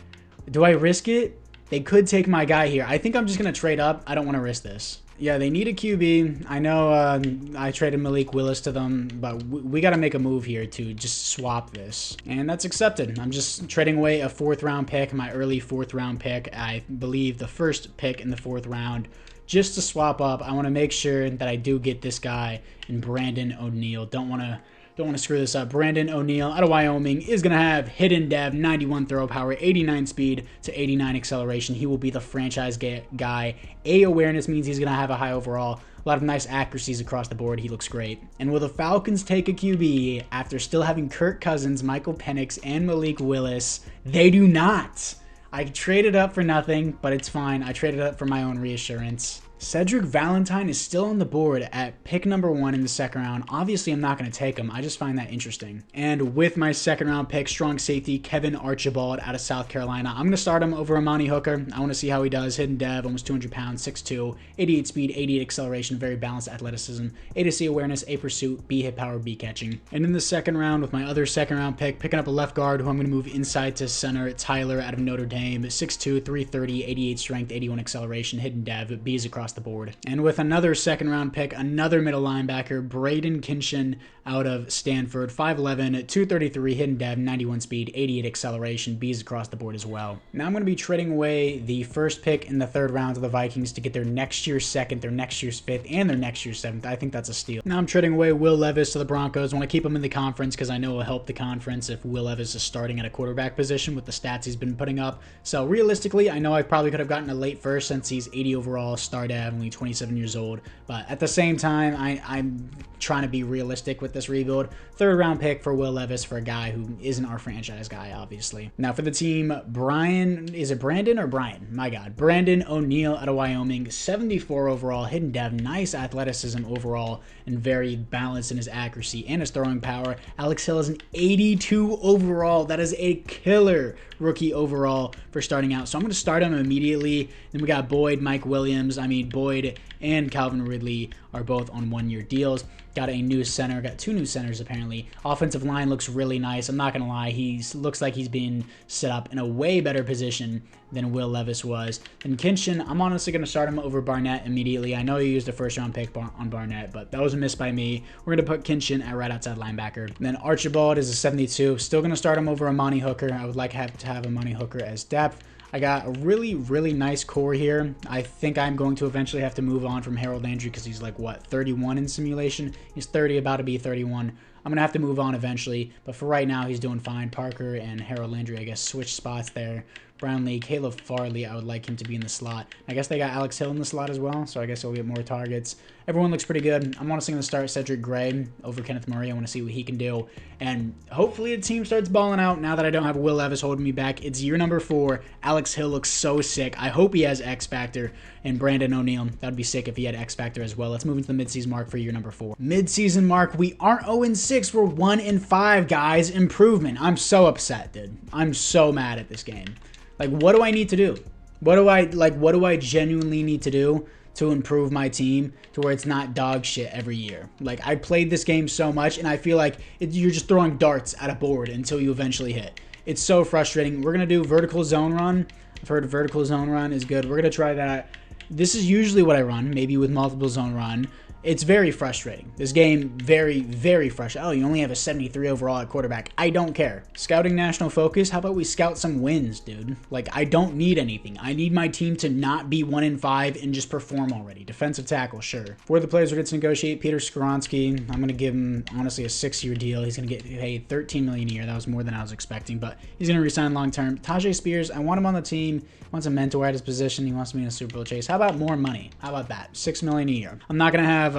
Do I risk it? They could take my guy here. I think I'm just going to trade up. I don't want to risk this. Yeah, they need a QB. I know I traded Malik Willis to them, but we got to make a move here to just swap this. And that's accepted. I'm just trading away a 4th round pick, my early 4th round pick. I believe the first pick in the 4th round. Just to swap up, I want to make sure that I do get this guy in Brandon O'Neal. Don't want to screw this up. Brandon O'Neal out of Wyoming is going to have hidden dev, 91 throw power, 89 speed to 89 acceleration. He will be the franchise guy. A awareness means he's going to have a high overall. A lot of nice accuracies across the board. He looks great. And will the Falcons take a QB after still having Kirk Cousins, Michael Penix, and Malik Willis? They do not. I traded up for nothing, but it's fine. I traded up for my own reassurance. Cedric Valentine is still on the board at pick number 1 in the 2nd round. Obviously, I'm not going to take him. I just find that interesting. And with my 2nd round pick, strong safety, Kevin Archibald out of South Carolina. I'm going to start him over Amani Hooker. I want to see how he does. Hidden dev, almost 200 pounds, 6'2", 88 speed, 88 acceleration, very balanced athleticism, A to C awareness, A pursuit, B hit power, B catching. And in the 2nd round, with my other 2nd round pick, picking up a left guard who I'm going to move inside to center, Tyler out of Notre Dame, 6'2", 330, 88 strength, 81 acceleration, hidden dev, B is across the board. And with another 2nd round pick, another middle linebacker, Braden Kinshin out of Stanford, 5'11", 233 hidden dev, 91 speed, 88 acceleration, B's across the board as well. Now I'm going to be trading away the 1st pick in the 3rd round to the Vikings to get their next year's 2nd, their next year's 5th, and their next year's 7th. I think that's a steal. Now I'm trading away Will Levis to the Broncos. I want to keep him in the conference because I know it'll help the conference if Will Levis is starting at a quarterback position with the stats he's been putting up. So realistically, I know I probably could have gotten a late 1st since he's 80 overall, star dev. dev, only 27 years old. But at the same time, I'm trying to be realistic with this rebuild. 3rd round pick for Will Levis for a guy who isn't our franchise guy, obviously. Now for the team, is it Brandon or Brian? My God. Brandon O'Neal out of Wyoming, 74 overall, hidden dev, nice athleticism overall, and very balanced in his accuracy and his throwing power. Alex Hill is an 82 overall. That is a killer rookie overall for starting out. So I'm going to start him immediately. Then we got Boyd, Mike Williams. Boyd and Calvin Ridley are both on 1-year deals. Got a new center. Got 2 new centers, apparently. Offensive line looks really nice. I'm not going to lie. He looks like he's being set up in a way better position than Will Levis was. And Kinshin, I'm honestly going to start him over Barnett immediately. I know you used a 1st-round pick on Barnett, but that was a miss by me. We're going to put Kinshin at right outside linebacker. And then Archibald is a 72. Still going to start him over Amani Hooker. I would like to have Amani Hooker as depth. I got a really, really nice core here. I think I'm going to eventually have to move on from Harold Landry because he's like, what, 31 in simulation? He's 30, about to be 31. I'm going to have to move on eventually, but for right now, he's doing fine. Parker and Harold Landry, I guess, switch spots there. Brownlee, Caleb Farley, I would like him to be in the slot. I guess they got Alex Hill in the slot as well, so I guess he'll get more targets. Everyone looks pretty good. I'm honestly going to start Cedric Gray over Kenneth Murray. I want to see what he can do. And hopefully the team starts balling out now that I don't have Will Levis holding me back. It's year number 4. Alex Hill looks so sick. I hope he has X Factor. And Brandon O'Neal, that would be sick if he had X Factor as well. Let's move into the midseason mark for year number 4. Midseason mark, we aren't 0-6. We're 1-5, guys. Improvement. I'm so upset, dude. I'm so mad at this game. Like, what do I need to do? What do I genuinely need to do to improve my team to where it's not dog shit every year? Like, I played this game so much, and I feel like you're just throwing darts at a board until you eventually hit. It's so frustrating. We're going to do vertical zone run. I've heard vertical zone run is good. We're going to try that. This is usually what I run, maybe with multiple zone run. It's very frustrating. This game, very, very frustrating. Oh, you only have a 73 overall at quarterback. I don't care. Scouting national focus. How about we scout some wins, dude? Like, I don't need anything. I need my team to not be 1-5 and just perform already. Defensive tackle, sure. For the players we get to negotiate, Peter Skoronski. I'm going to give him, honestly, a 6-year deal. He's going to get paid $13 million a year. That was more than I was expecting, but he's going to resign long-term. Tajay Spears, I want him on the team. He wants a mentor at his position. He wants to be in a Super Bowl chase. How about more money? How about that? $6 million a year. I'm not going to have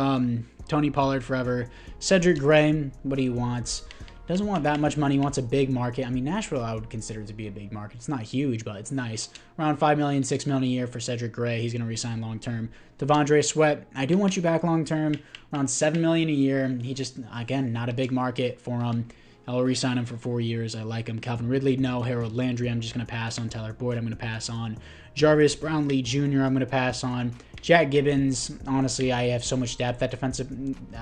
Tony Pollard forever. Cedric Gray, what he wants. Doesn't want that much money. He wants a big market. I mean, Nashville I would consider to be a big market. It's not huge, but it's nice. Around $5 million, $6 million a year for Cedric Gray. He's going to resign long-term. Devondre Sweat, I do want you back long-term. Around $7 million a year. He just, again, not a big market for him. I'll re-sign him for 4 years. I like him. Calvin Ridley, no. Harold Landry, I'm just going to pass on. Tyler Boyd, I'm going to pass on. Jarvis Brownlee Jr., I'm going to pass on. Jack Gibbons, honestly, I have so much depth at defensive,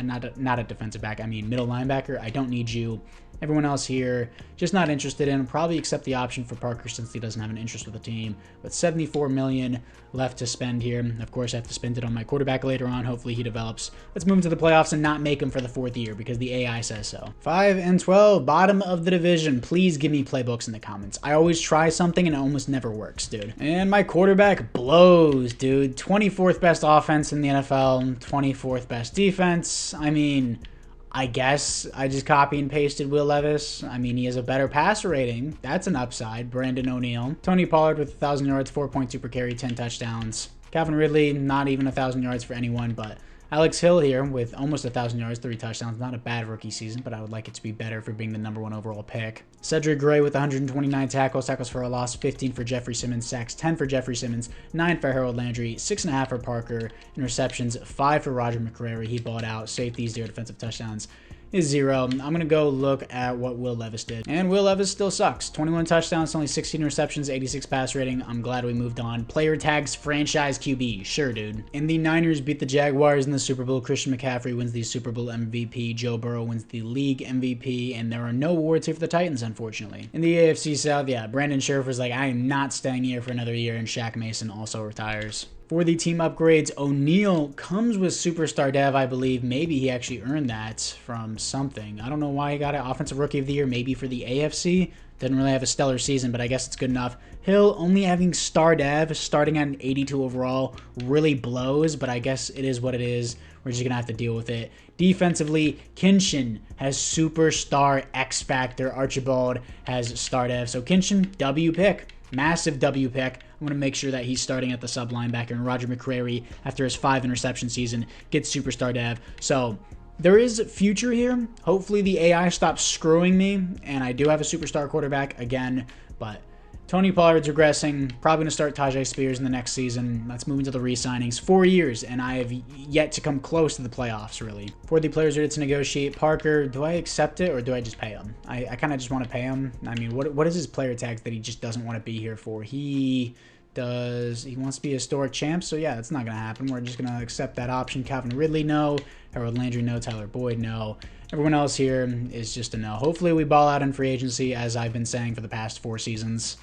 not at defensive back, I mean middle linebacker. I don't need you. Everyone else here, just not interested in. Probably accept the option for Parker since he doesn't have an interest with the team. But $74 million left to spend here. Of course, I have to spend it on my quarterback later on. Hopefully he develops. Let's move into the playoffs and not make him for the 4th year because the AI says so. 5-12, bottom of the division. Please give me playbooks in the comments. I always try something and it almost never works, dude. And my quarterback blows, dude. 24th best offense in the NFL, 24th best defense. I mean, I guess I just copy and pasted Will Levis. I mean, he has a better passer rating. That's an upside. Brandon O'Neal. Tony Pollard with 1,000 yards, 4.2 per carry, 10 touchdowns. Calvin Ridley, not even 1,000 yards for anyone, but Alex Hill here with almost 1,000 yards, 3 touchdowns. Not a bad rookie season, but I would like it to be better for being the #1 overall pick. Cedric Gray with 129 tackles for a loss, 15 for Jeffrey Simmons, sacks 10 for Jeffrey Simmons, 9 for Harold Landry, 6.5 for Parker, interceptions 5 for Roger McCrary. He balled out, safeties, 0 defensive touchdowns. Is 0. I'm going to go look at what Will Levis did. And Will Levis still sucks. 21 touchdowns, only 16 receptions, 86 pass rating. I'm glad we moved on. Player tags franchise QB. Sure, dude. And the Niners beat the Jaguars in the Super Bowl. Christian McCaffrey wins the Super Bowl MVP. Joe Burrow wins the league MVP. And there are no awards here for the Titans, unfortunately. In the AFC South, yeah, Brandon Scherf was like, I am not staying here for another year. And Shaq Mason also retires. For the team upgrades, O'Neal comes with Superstar Dev, I believe. Maybe he actually earned that from something. I don't know why he got it. Offensive Rookie of the Year, maybe for the AFC. Didn't really have a stellar season, but I guess it's good enough. Hill only having Star Dev, starting at an 82 overall, really blows, but I guess it is what it is. We're just going to have to deal with it. Defensively, Kinshin has Superstar X Factor. Archibald has Star Dev. So Kinshin, W pick. Massive W pick. I'm going to make sure that he's starting at the sub linebacker, and Roger McCreary, after his 5 interception season, gets superstar dev. So there is future here. Hopefully the AI stops screwing me, and I do have a superstar quarterback again, but Tony Pollard's regressing. Probably going to start Tajay Spears in the next season. Let's move into the re-signings. 4 years, and I have yet to come close to the playoffs, really. For the players ready to negotiate, Parker, do I accept it or do I just pay him? I kind of just want to pay him. I mean, what is his player tags that he just doesn't want to be here for? He wants to be a historic champ, so yeah, that's not going to happen. We're just going to accept that option. Calvin Ridley, no. Harold Landry, no. Tyler Boyd, no. Everyone else here is just a no. Hopefully we ball out in free agency, as I've been saying for the past 4 seasons.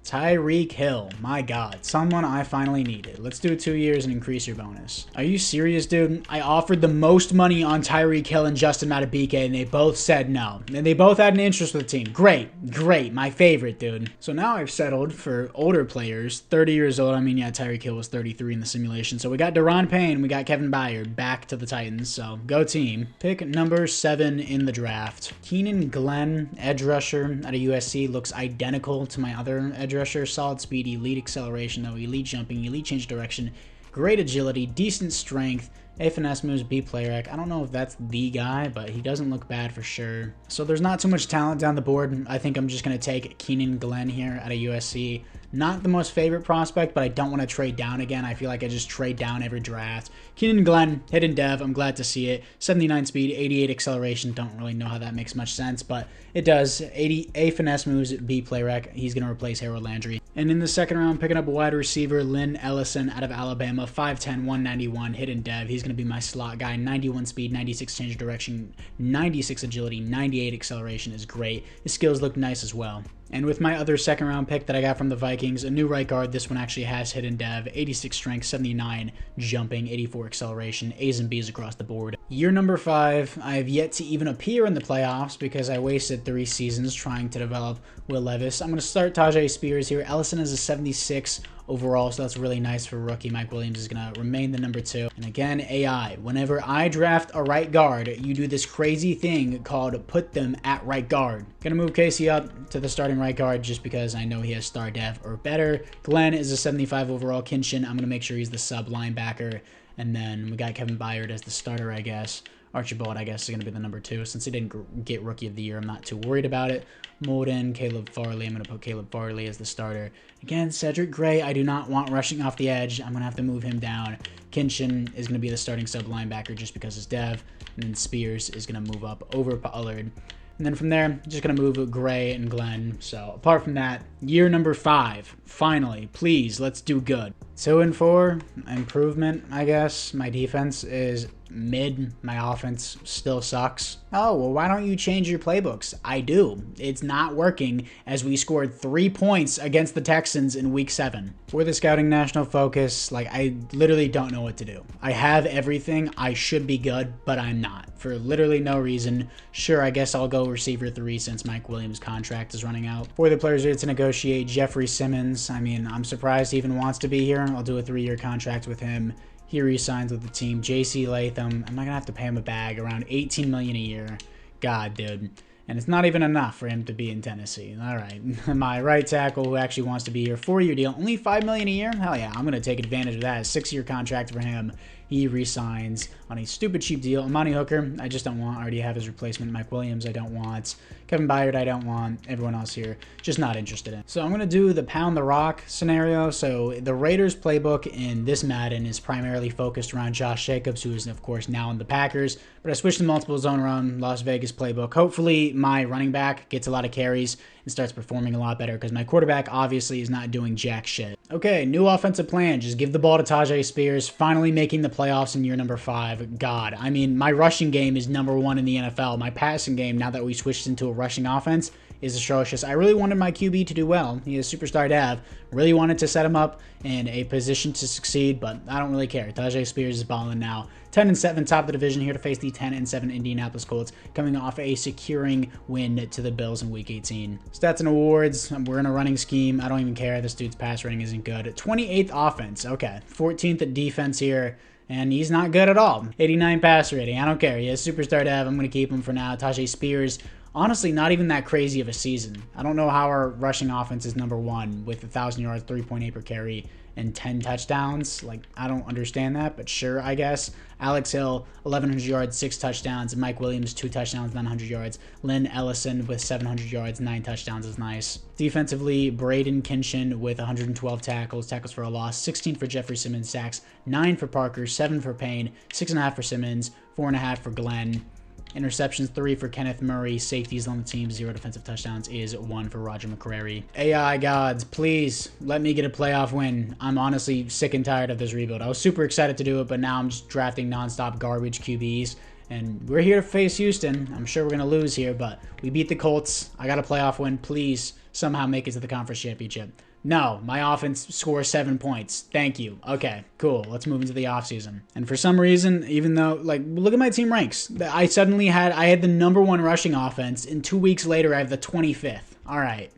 Tyreek Hill, my God, someone I finally needed. Let's do 2 years and increase your bonus. Are you serious, dude? I offered the most money on Tyreek Hill and Justin Madubuike, and they both said no. And they both had an interest with the team. Great, my favorite, dude. So now I've settled for older players, 30 years old. I mean, yeah, Tyreek Hill was 33 in the simulation. So we got Daron Payne, we got Kevin Byard back to the Titans. So go team. Pick number 7 in the draft. Keenan Glenn, edge rusher out of USC, looks identical to my other edge rusher. Solid speed, elite acceleration, though, elite jumping, elite change of direction, great agility, decent strength, A finesse moves, B play rec. I don't know if that's the guy, but he doesn't look bad for sure. So there's not too much talent down the board. I think I'm just going to take Keenan Glenn here out of USC. Not the most favorite prospect, but I don't want to trade down again. I feel like I just trade down every draft. Keenan Glenn, hidden dev. I'm glad to see it. 79 speed, 88 acceleration. Don't really know how that makes much sense, but it does. 80 A finesse moves, B play rec. He's going to replace Harold Landry. And in the second round, picking up a wide receiver, Lynn Ellison out of Alabama, 5'10", 191, hidden dev. He's going to be my slot guy. 91 speed, 96 change of direction, 96 agility, 98 acceleration is great. His skills look nice as well. And with my other second round pick that I got from the Vikings, a new right guard. This one actually has hidden dev, 86 strength, 79 jumping, 84 acceleration, A's and B's across the board. Year number 5, I have yet to even appear in the playoffs because I wasted 3 seasons trying to develop Will Levis. I'm going to start Tajay Spears here. Ellison is a 76 overall, so that's really nice for rookie. Mike Williams is going to remain the number 2. And again, AI. Whenever I draft a right guard, you do this crazy thing called put them at right guard. Going to move Casey up to the starting right guard just because I know he has star dev or better. Glenn is a 75 overall. Kinshin, I'm going to make sure he's the sub linebacker. And then we got Kevin Byard as the starter, I guess. Archibald, I guess, is going to be the number 2. Since he didn't get Rookie of the Year, I'm not too worried about it. Molden, Caleb Farley. I'm going to put Caleb Farley as the starter. Again, Cedric Gray, I do not want rushing off the edge. I'm going to have to move him down. Kinshin is going to be the starting sub linebacker just because it's dev. And then Spears is going to move up over Pollard. And then from there, just going to move Gray and Glenn. So apart from that, year number 5, finally, please, let's do good. 2 and 4, improvement, I guess. My defense is mid. My offense still sucks. Oh, well, why don't you change your playbooks? I do. It's not working, as we scored 3 points against the Texans in week 7. For the scouting national focus, like, I literally don't know what to do. I have everything. I should be good, but I'm not. For literally no reason. Sure, I guess I'll go receiver 3 since Mike Williams' contract is running out. For the players ready to negotiate, Jeffrey Simmons. I mean, I'm surprised he even wants to be here. I'll do a 3-year contract with him. He re-signs with the team. JC Latham, am I going to have to pay him a bag around $18 million a year? God, dude. And it's not even enough for him to be in Tennessee. All right. My right tackle, who actually wants to be here, 4-year deal, only $5 million a year? Hell yeah, I'm going to take advantage of that. A 6-year contract for him. He re-signs on a stupid cheap deal. Amani Hooker, I just don't want. I already have his replacement. Mike Williams, I don't want. Kevin Byard, I don't want. Everyone else here, just not interested in. So I'm going to do the pound the rock scenario. So the Raiders playbook in this Madden is primarily focused around Josh Jacobs, who is, of course, now in the Packers. But I switched to multiple zone run, Las Vegas playbook. Hopefully my running back gets a lot of carries and starts performing a lot better because my quarterback obviously is not doing jack shit. Okay, new offensive plan. Just give the ball to Tajay Spears, finally making the playoffs in year number 5. God, I mean, my rushing game is number 1 in the NFL. My passing game, now that we switched into a rushing offense, is atrocious. I really wanted my QB to do well. He is superstar dev. Really wanted to set him up in a position to succeed, but I don't really care. Tajay Spears is balling now. 10-7, top of the division, here to face the 10-7 Indianapolis Colts, coming off a securing win to the Bills in Week 18. Stats and awards, we're in a running scheme. I don't even care. This dude's pass rating isn't good. 28th offense, okay. 14th defense here. And he's not good at all. 89 pass rating. I don't care. He has superstar dev. I'm going to keep him for now. Tajay Spears honestly not even that crazy of a season. I don't know how our rushing offense is #1 with 1,000 yards, 3.8 per carry, and 10 touchdowns. Like, I don't understand that, but sure, I guess. Alex Hill, 1,100 yards, 6 touchdowns. Mike Williams, 2 touchdowns, 900 yards. Lynn Ellison with 700 yards, 9 touchdowns is nice. Defensively, Braden Kinshin with 112 tackles for a loss, 16 for Jeffrey Simmons sacks, 9 for Parker, 7 for Payne, 6.5 for Simmons, 4.5 for Glenn. Interceptions, 3 for Kenneth Murray. Safeties on the team, 0 defensive touchdowns is 1 for Roger McCrary. AI gods, please let me get a playoff win. I'm honestly sick and tired of this rebuild. I was super excited to do it, but now I'm just drafting nonstop garbage QBs. And we're here to face Houston. I'm sure we're going to lose here, but we beat the Colts. I got a playoff win. Please somehow make it to the conference championship. No, my offense scores 7 points. Thank you. Okay, cool. Let's move into the offseason. And for some reason, even though, like, look at my team ranks. I had the #1 rushing offense, and 2 weeks later, I have the 25th. All right.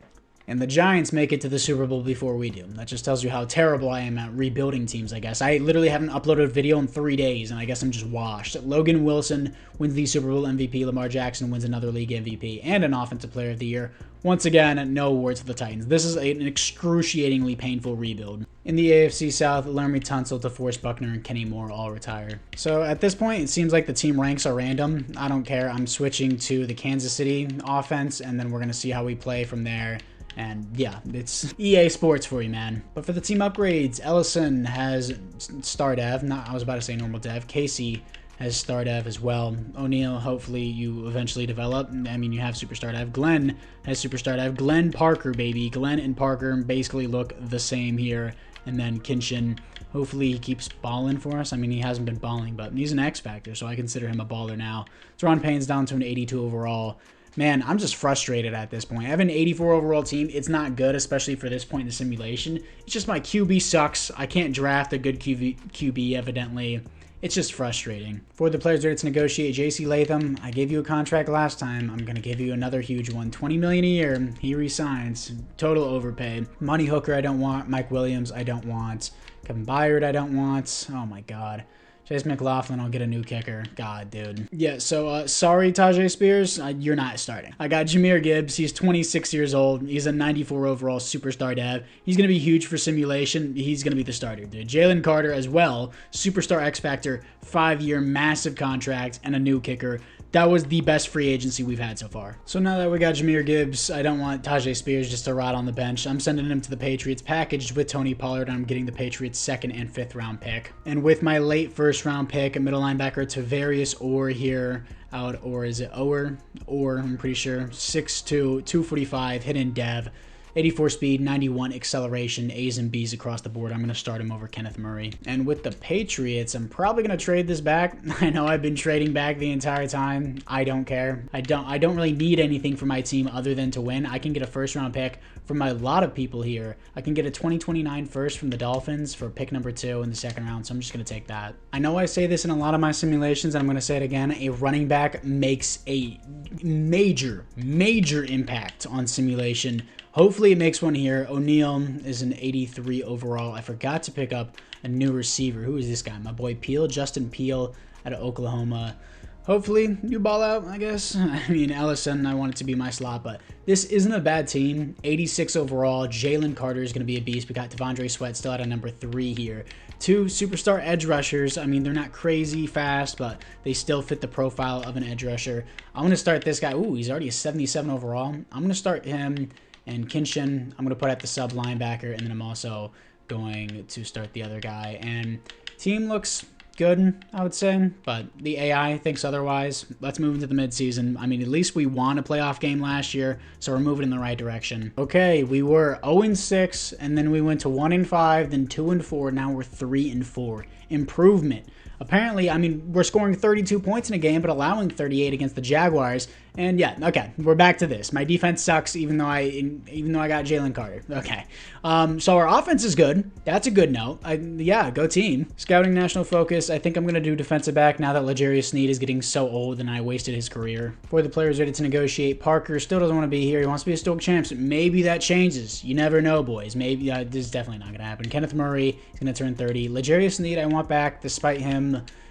And the Giants make it to the Super Bowl before we do. That just tells you how terrible I am at rebuilding teams, I guess. I literally haven't uploaded a video in 3 days, and I guess I'm just washed. Logan Wilson wins the Super Bowl MVP. Lamar Jackson wins another league MVP and an Offensive Player of the Year. Once again, no awards for the Titans. This is an excruciatingly painful rebuild. In the AFC South, Laramie Tunsil, DeForest Buckner, and Kenny Moore all retire. So at this point, it seems like the team ranks are random. I don't care. I'm switching to the Kansas City offense, and then we're going to see how we play from there. And yeah, it's EA Sports for you, man. But for the team upgrades, Ellison has star dev. I was about to say normal dev. Casey has star dev as well. O'Neal, hopefully you eventually develop. I mean, you have superstar dev. Glenn has superstar dev. Glenn Parker, baby. Glenn and Parker basically look the same here. And then Kinshin, hopefully he keeps balling for us. I mean, he hasn't been balling, but he's an X factor, so I consider him a baller now. Teron Payne's down to an 82 overall. Man, I'm just frustrated at this point. I have an 84 overall team. It's not good, especially for this point in the simulation. It's just my QB sucks. I can't draft a good QB evidently. It's just frustrating. For the players ready to negotiate, JC Latham, I gave you a contract last time. I'm going to give you another huge one. $20 million a year. He resigns. Total overpay. Money Hooker, I don't want. Mike Williams, I don't want. Kevin Byard, I don't want. Oh my God. Chase McLaughlin, I'll get a new kicker. God, dude. Yeah, so sorry, Tajay Spears. You're not starting. I got Jahmyr Gibbs. He's 26 years old. He's a 94 overall superstar dev. He's going to be huge for simulation. He's going to be the starter, dude. Jalen Carter as well. Superstar X Factor. 5-year massive contract and a new kicker. That was the best free agency we've had so far. So now that we got Jahmyr Gibbs, I don't want Tajay Spears just to rot on the bench. I'm sending him to the Patriots packaged with Tony Pollard. I'm getting the Patriots 2nd and 5th round pick. And with my late 1st round pick, a middle linebacker Tavarius Orr here. Or is it Orr? Orr, I'm pretty sure. 6'2", 245, hidden dev. 84 speed, 91 acceleration, A's and B's across the board. I'm going to start him over Kenneth Murray. And with the Patriots, I'm probably going to trade this back. I know I've been trading back the entire time. I don't care. I don't really need anything for my team other than to win. I can get a 1st round pick from a lot of people here. I can get a 2029 first from the Dolphins for pick number 2 in the 2nd round, so I'm just going to take that. I know I say this in a lot of my simulations, and I'm going to say it again. A running back makes a major impact on simulation. Hopefully it makes one here. O'Neal is an 83 overall. I forgot to pick up a new receiver. Who is this guy? My boy Peel, Justin Peel out of Oklahoma. Hopefully you ball out, I guess. I mean, Ellison, I want it to be my slot, but this isn't a bad team. 86 overall. Jalen Carter is going to be a beast. We got Devondre Sweat still at a number 3 here. 2 superstar edge rushers. I mean, they're not crazy fast, but they still fit the profile of an edge rusher. I'm going to start this guy. Ooh, he's already a 77 overall. I'm going to start him. And Kinshin, I'm going to put at the sub linebacker, and then I'm also going to start the other guy. And team looks good, I would say, but the AI thinks otherwise. Let's move into the midseason. I mean, at least we won a playoff game last year, so we're moving in the right direction. Okay, we were 0-6, and then we went to 1-5, then 2-4, now we're 3-4. Improvement. Apparently, I mean, we're scoring 32 points in a game, but allowing 38 against the Jaguars. And yeah, okay, we're back to this. My defense sucks, even though I got Jalen Carter. Okay, so our offense is good. That's a good note. Yeah, go team. Scouting national focus. I think I'm gonna do defensive back now that L'Jarius Sneed is getting so old and I wasted his career. For the players ready to negotiate, Parker still doesn't want to be here. He wants to be a Stoke champs. Maybe that changes. You never know, boys. Maybe this is definitely not gonna happen. Kenneth Murray is gonna turn 30. L'Jarius Sneed I want back, despite him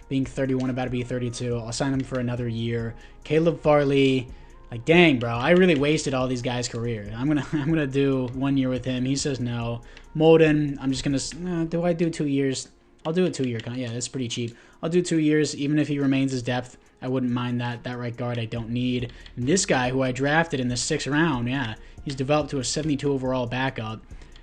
being 31, about to be 32. I'll sign him for another year. Caleb Farley, Like, dang, bro, I really wasted all these guys' career. I'm gonna do 1 year with him. He says no. Molden, I'm just gonna, do I do 2 years? I'll do a 2-year Yeah, that's pretty cheap. I'll do 2 years, even if he remains as depth. I wouldn't mind that. That right guard I don't need. And this guy who I drafted in the 6th round, yeah, he's developed to a 72 overall backup.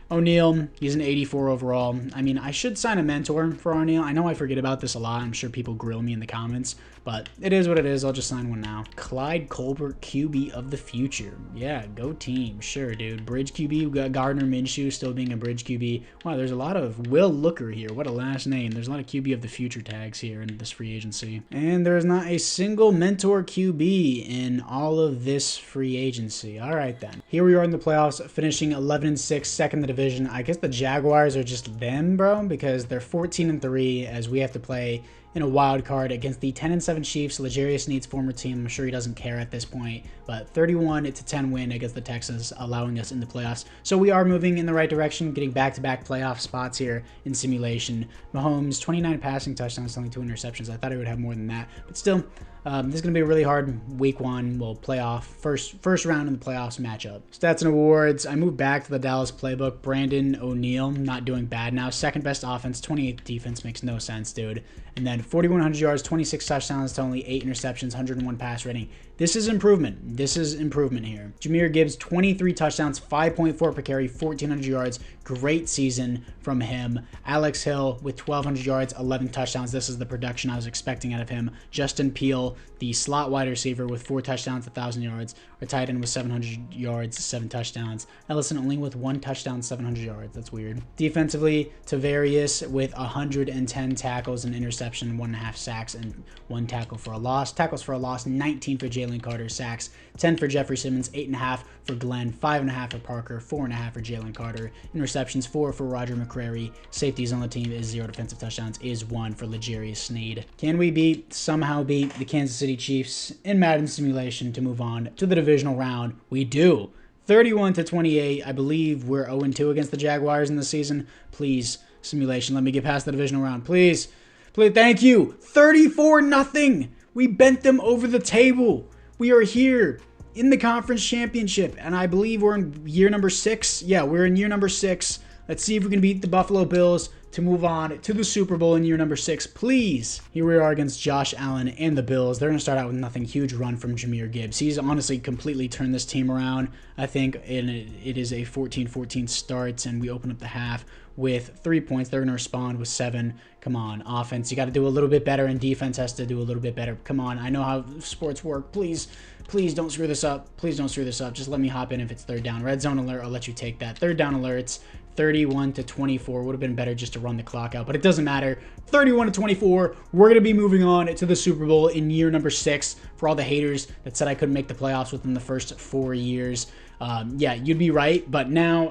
O'Neal, he's an 84 overall. I mean, I should sign a mentor for O'Neal. I know I forget about this a lot. I'm sure people grill me in the comments, but it is what it is. I'll just sign one now. Clyde Colbert, QB of the future. Yeah, go team. Sure, dude. Bridge QB. We got Gardner Minshew still being a bridge QB. Wow, there's a lot of Will Looker here. What a last name. There's a lot of QB of the future tags here in this free agency. And there's not a single mentor QB in all of this free agency. All right, then. Here we are in the playoffs, finishing 11-6, second in the division. I guess the Jaguars are just them, bro, because they're 14-3 as we have to play in a wild card against the 10-7 Chiefs. L'Jarius Sneed's former team. I'm sure he doesn't care at this point, but 31-10 win against the Texans, allowing us in the playoffs. So we are moving in the right direction, getting back-to-back playoff spots here in simulation. Mahomes, 29 passing touchdowns, only 2 interceptions. I thought he would have more than that, but still, this is going to be a really hard week 1. We'll playoff first round in the playoffs matchup. Stats and awards. I moved back to the Dallas playbook. Brandon O'Neal, not doing bad now. Second best offense, 28th defense. Makes no sense, dude. And then 4,100 yards, 26 touchdowns to only 8 interceptions, 101 pass rating. This is improvement. This is improvement here. Jahmyr Gibbs, 23 touchdowns, 5.4 per carry, 1,400 yards. Great season from him. Alex Hill with 1,200 yards, 11 touchdowns. This is the production I was expecting out of him. Justin Peele, the slot wide receiver with 4 touchdowns, 1,000 yards. Our tight end with 700 yards, 7 touchdowns. Ellison only with 1 touchdown, 700 yards. That's weird. Defensively, Tavarius with 110 tackles and interception, 1.5 sacks, and 1 tackle for a loss. Tackles for a loss, 19 for Jalen Carter. Sacks, 10 for Jeffrey Simmons, 8.5 for Glenn, 5.5 for Parker, 4.5 for Jalen Carter. Interceptions, 4 for Roger McCrary. Safeties on the team is 0. Defensive touchdowns is 1 for L'Jarius Sneed. Can we somehow beat the Kansas City Chiefs in Madden simulation to move on to the divisional round? We do. 31-28. I believe we're 0-2 against the Jaguars in the season. Please, simulation, let me get past the divisional round. Please. Please, thank you. 34-0. We bent them over the table. We are here in the conference championship, and I believe we're in year number 6. Yeah, we're in year number 6. Let's see if we can beat the Buffalo Bills to move on to the Super Bowl in year number 6, please. Here we are against Josh Allen and the Bills. They're going to start out with nothing. Huge run from Jahmyr Gibbs. He's honestly completely turned this team around, I think, and it is a 14-14 start, and we open up the half with 3 points. They're going to respond with 7. Come on, offense. You got to do a little bit better, and defense has to do a little bit better. Come on, I know how sports work. Please don't screw this up. Please don't screw this up. Just let me hop in if it's third down. Red zone alert, I'll let you take that. Third down alerts, 31-24. Would have been better just to run the clock out, but it doesn't matter. 31-24. We're going to be moving on to the Super Bowl in year number 6. For all the haters that said I couldn't make the playoffs within the first 4 years, yeah, you'd be right. But now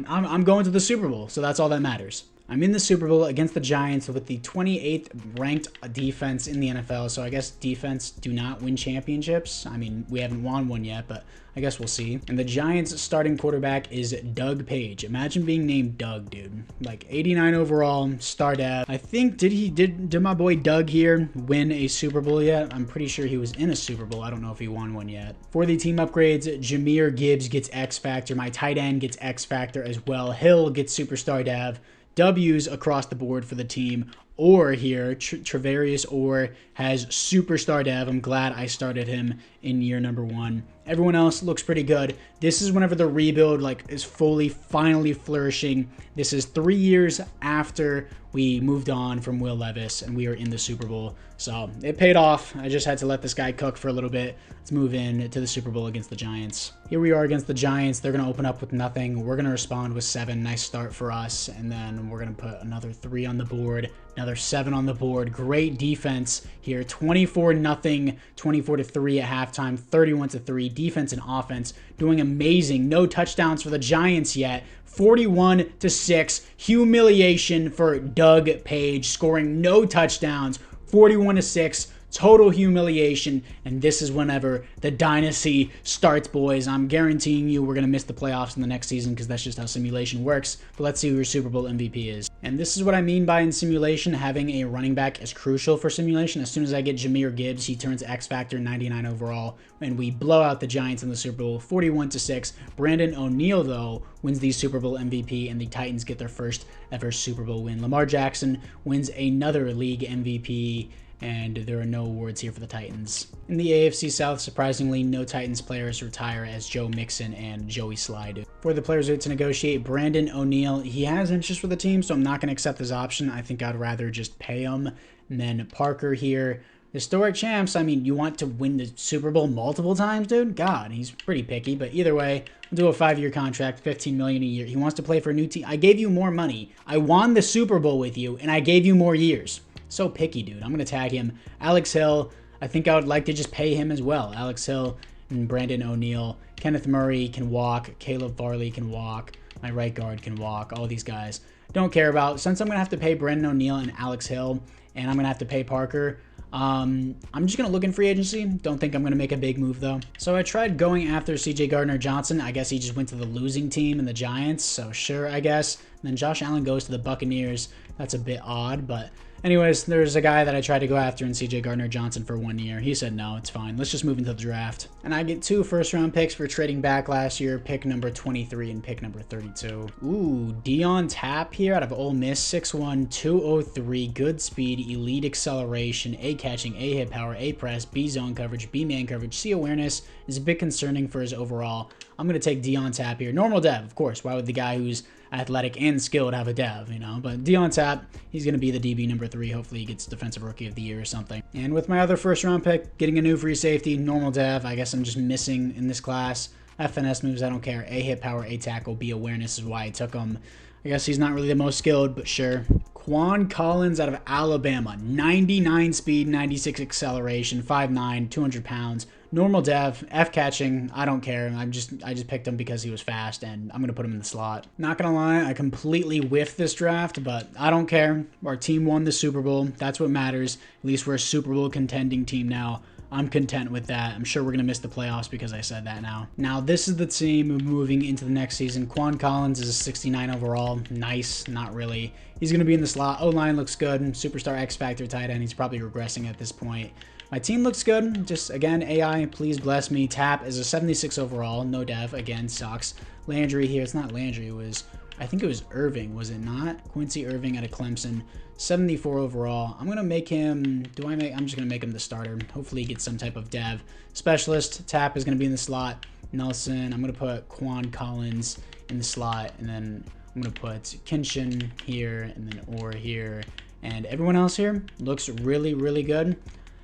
I'm going to the Super Bowl, so that's all that matters. I'm in the Super Bowl against the Giants with the 28th ranked defense in the NFL. So I guess defense do not win championships. I mean, we haven't won one yet, but I guess we'll see. And the Giants starting quarterback is Doug Page. Imagine being named Doug, dude. Like 89 overall, star dad. I think, did my boy Doug here win a Super Bowl yet? I'm pretty sure he was in a Super Bowl. I don't know if he won one yet. For the team upgrades, Jahmyr Gibbs gets X Factor. My tight end gets X Factor as well. Hill gets Superstar Dav. W's across the board for the team. Or here, Travarius Orr has Superstar Dev. I'm glad I started him in year number 1. Everyone else looks pretty good. This is whenever the rebuild is finally flourishing. This is 3 years after we moved on from Will Levis and we are in the Super Bowl. So it paid off. I just had to let this guy cook for a little bit. Let's move in to the Super Bowl against the Giants. Here we are against the Giants. They're going to open up with nothing. We're going to respond with 7. Nice start for us. And then we're going to put another 3 on the board. Another 7 on the board. Great defense here. 24-0, 24-3 at halftime, 31-3. Defense and offense doing amazing. No touchdowns for the Giants yet. 41-6. Humiliation for Doug Page, scoring no touchdowns. 41-6. total humiliation, and this is whenever the dynasty starts, boys. I'm guaranteeing you we're going to miss the playoffs in the next season because that's just how simulation works. But let's see who your Super Bowl MVP is. And this is what I mean by in simulation, having a running back is crucial for simulation. As soon as I get Jahmyr Gibbs, he turns X Factor 99 overall, and we blow out the Giants in the Super Bowl 41-6. Brandon O'Neal, though, wins the Super Bowl MVP, and the Titans get their first ever Super Bowl win. Lamar Jackson wins another league MVP, and there are no awards here for the Titans. In the AFC South, surprisingly, no Titans players retire as Joe Mixon and Joey Slye. For the players who had to negotiate, Brandon O'Neal, he has interest for the team, so I'm not going to accept his option. I think I'd rather just pay him. And then Parker here. Historic champs, I mean, you want to win the Super Bowl multiple times, dude? God, he's pretty picky, but either way, we'll do a 5-year contract, $15 million a year. He wants to play for a new team. I gave you more money. I won the Super Bowl with you, and I gave you more years. So picky, dude. I'm going to tag him. Alex Hill, I think I would like to just pay him as well. Alex Hill and Brandon O'Neal. Kenneth Murray can walk. Caleb Farley can walk. My right guard can walk. All these guys. Don't care about. Since I'm going to have to pay Brandon O'Neal and Alex Hill, and I'm going to have to pay Parker, I'm just going to look in free agency. Don't think I'm going to make a big move, though. So I tried going after C.J. Gardner-Johnson. I guess he just went to the losing team in the Giants, so sure, I guess. And then Josh Allen goes to the Buccaneers. That's a bit odd, but anyways, there's a guy that I tried to go after in C.J. Gardner-Johnson for 1 year. He said, no, it's fine. Let's just move into the draft. And I get 2 first-round picks for trading back last year, pick number 23 and pick number 32. Ooh, Dion Tapp here out of Ole Miss, 6'1", 203, good speed, elite acceleration, A catching, A hit power, A press, B zone coverage, B man coverage, C awareness is a bit concerning for his overall. I'm going to take Dion Tapp here. Normal dev, of course. Why would the guy who's athletic and skilled have a dev, you know? But Dion Tapp, he's going to be the DB number 3. Hopefully he gets Defensive Rookie of the Year or something. And with my other first-round pick, getting a new free safety, normal dev. I guess I'm just missing in this class. FNS moves, I don't care. A hit power, A tackle, B awareness is why I took him. I guess he's not really the most skilled, but sure. Quan Collins out of Alabama, 99 speed, 96 acceleration, 5'9", 200 pounds. Normal dev, F catching, I don't care. I just picked him because he was fast, and I'm going to put him in the slot. Not going to lie, I completely whiffed this draft, but I don't care. Our team won the Super Bowl. That's what matters. At least we're a Super Bowl contending team now. I'm content with that. I'm sure we're going to miss the playoffs because I said that now. Now, this is the team moving into the next season. Quan Collins is a 69 overall. Nice. Not really. He's going to be in the slot. O-line looks good. Superstar X-Factor tight end. He's probably regressing at this point. My team looks good. Just, again, AI, please bless me. Tapp is a 76 overall. No dev. Again, sucks. Landry here. It's not Landry. It was, I think it was Irving, was it not? Quincy Irving out of Clemson. 74 overall. I'm going to make him, I'm just going to make him the starter. Hopefully he gets some type of dev. Specialist, Tapp is going to be in the slot. Nelson, I'm going to put Quan Collins in the slot. And then I'm going to put Kinshin here and then Orr here. And everyone else here looks really, really good.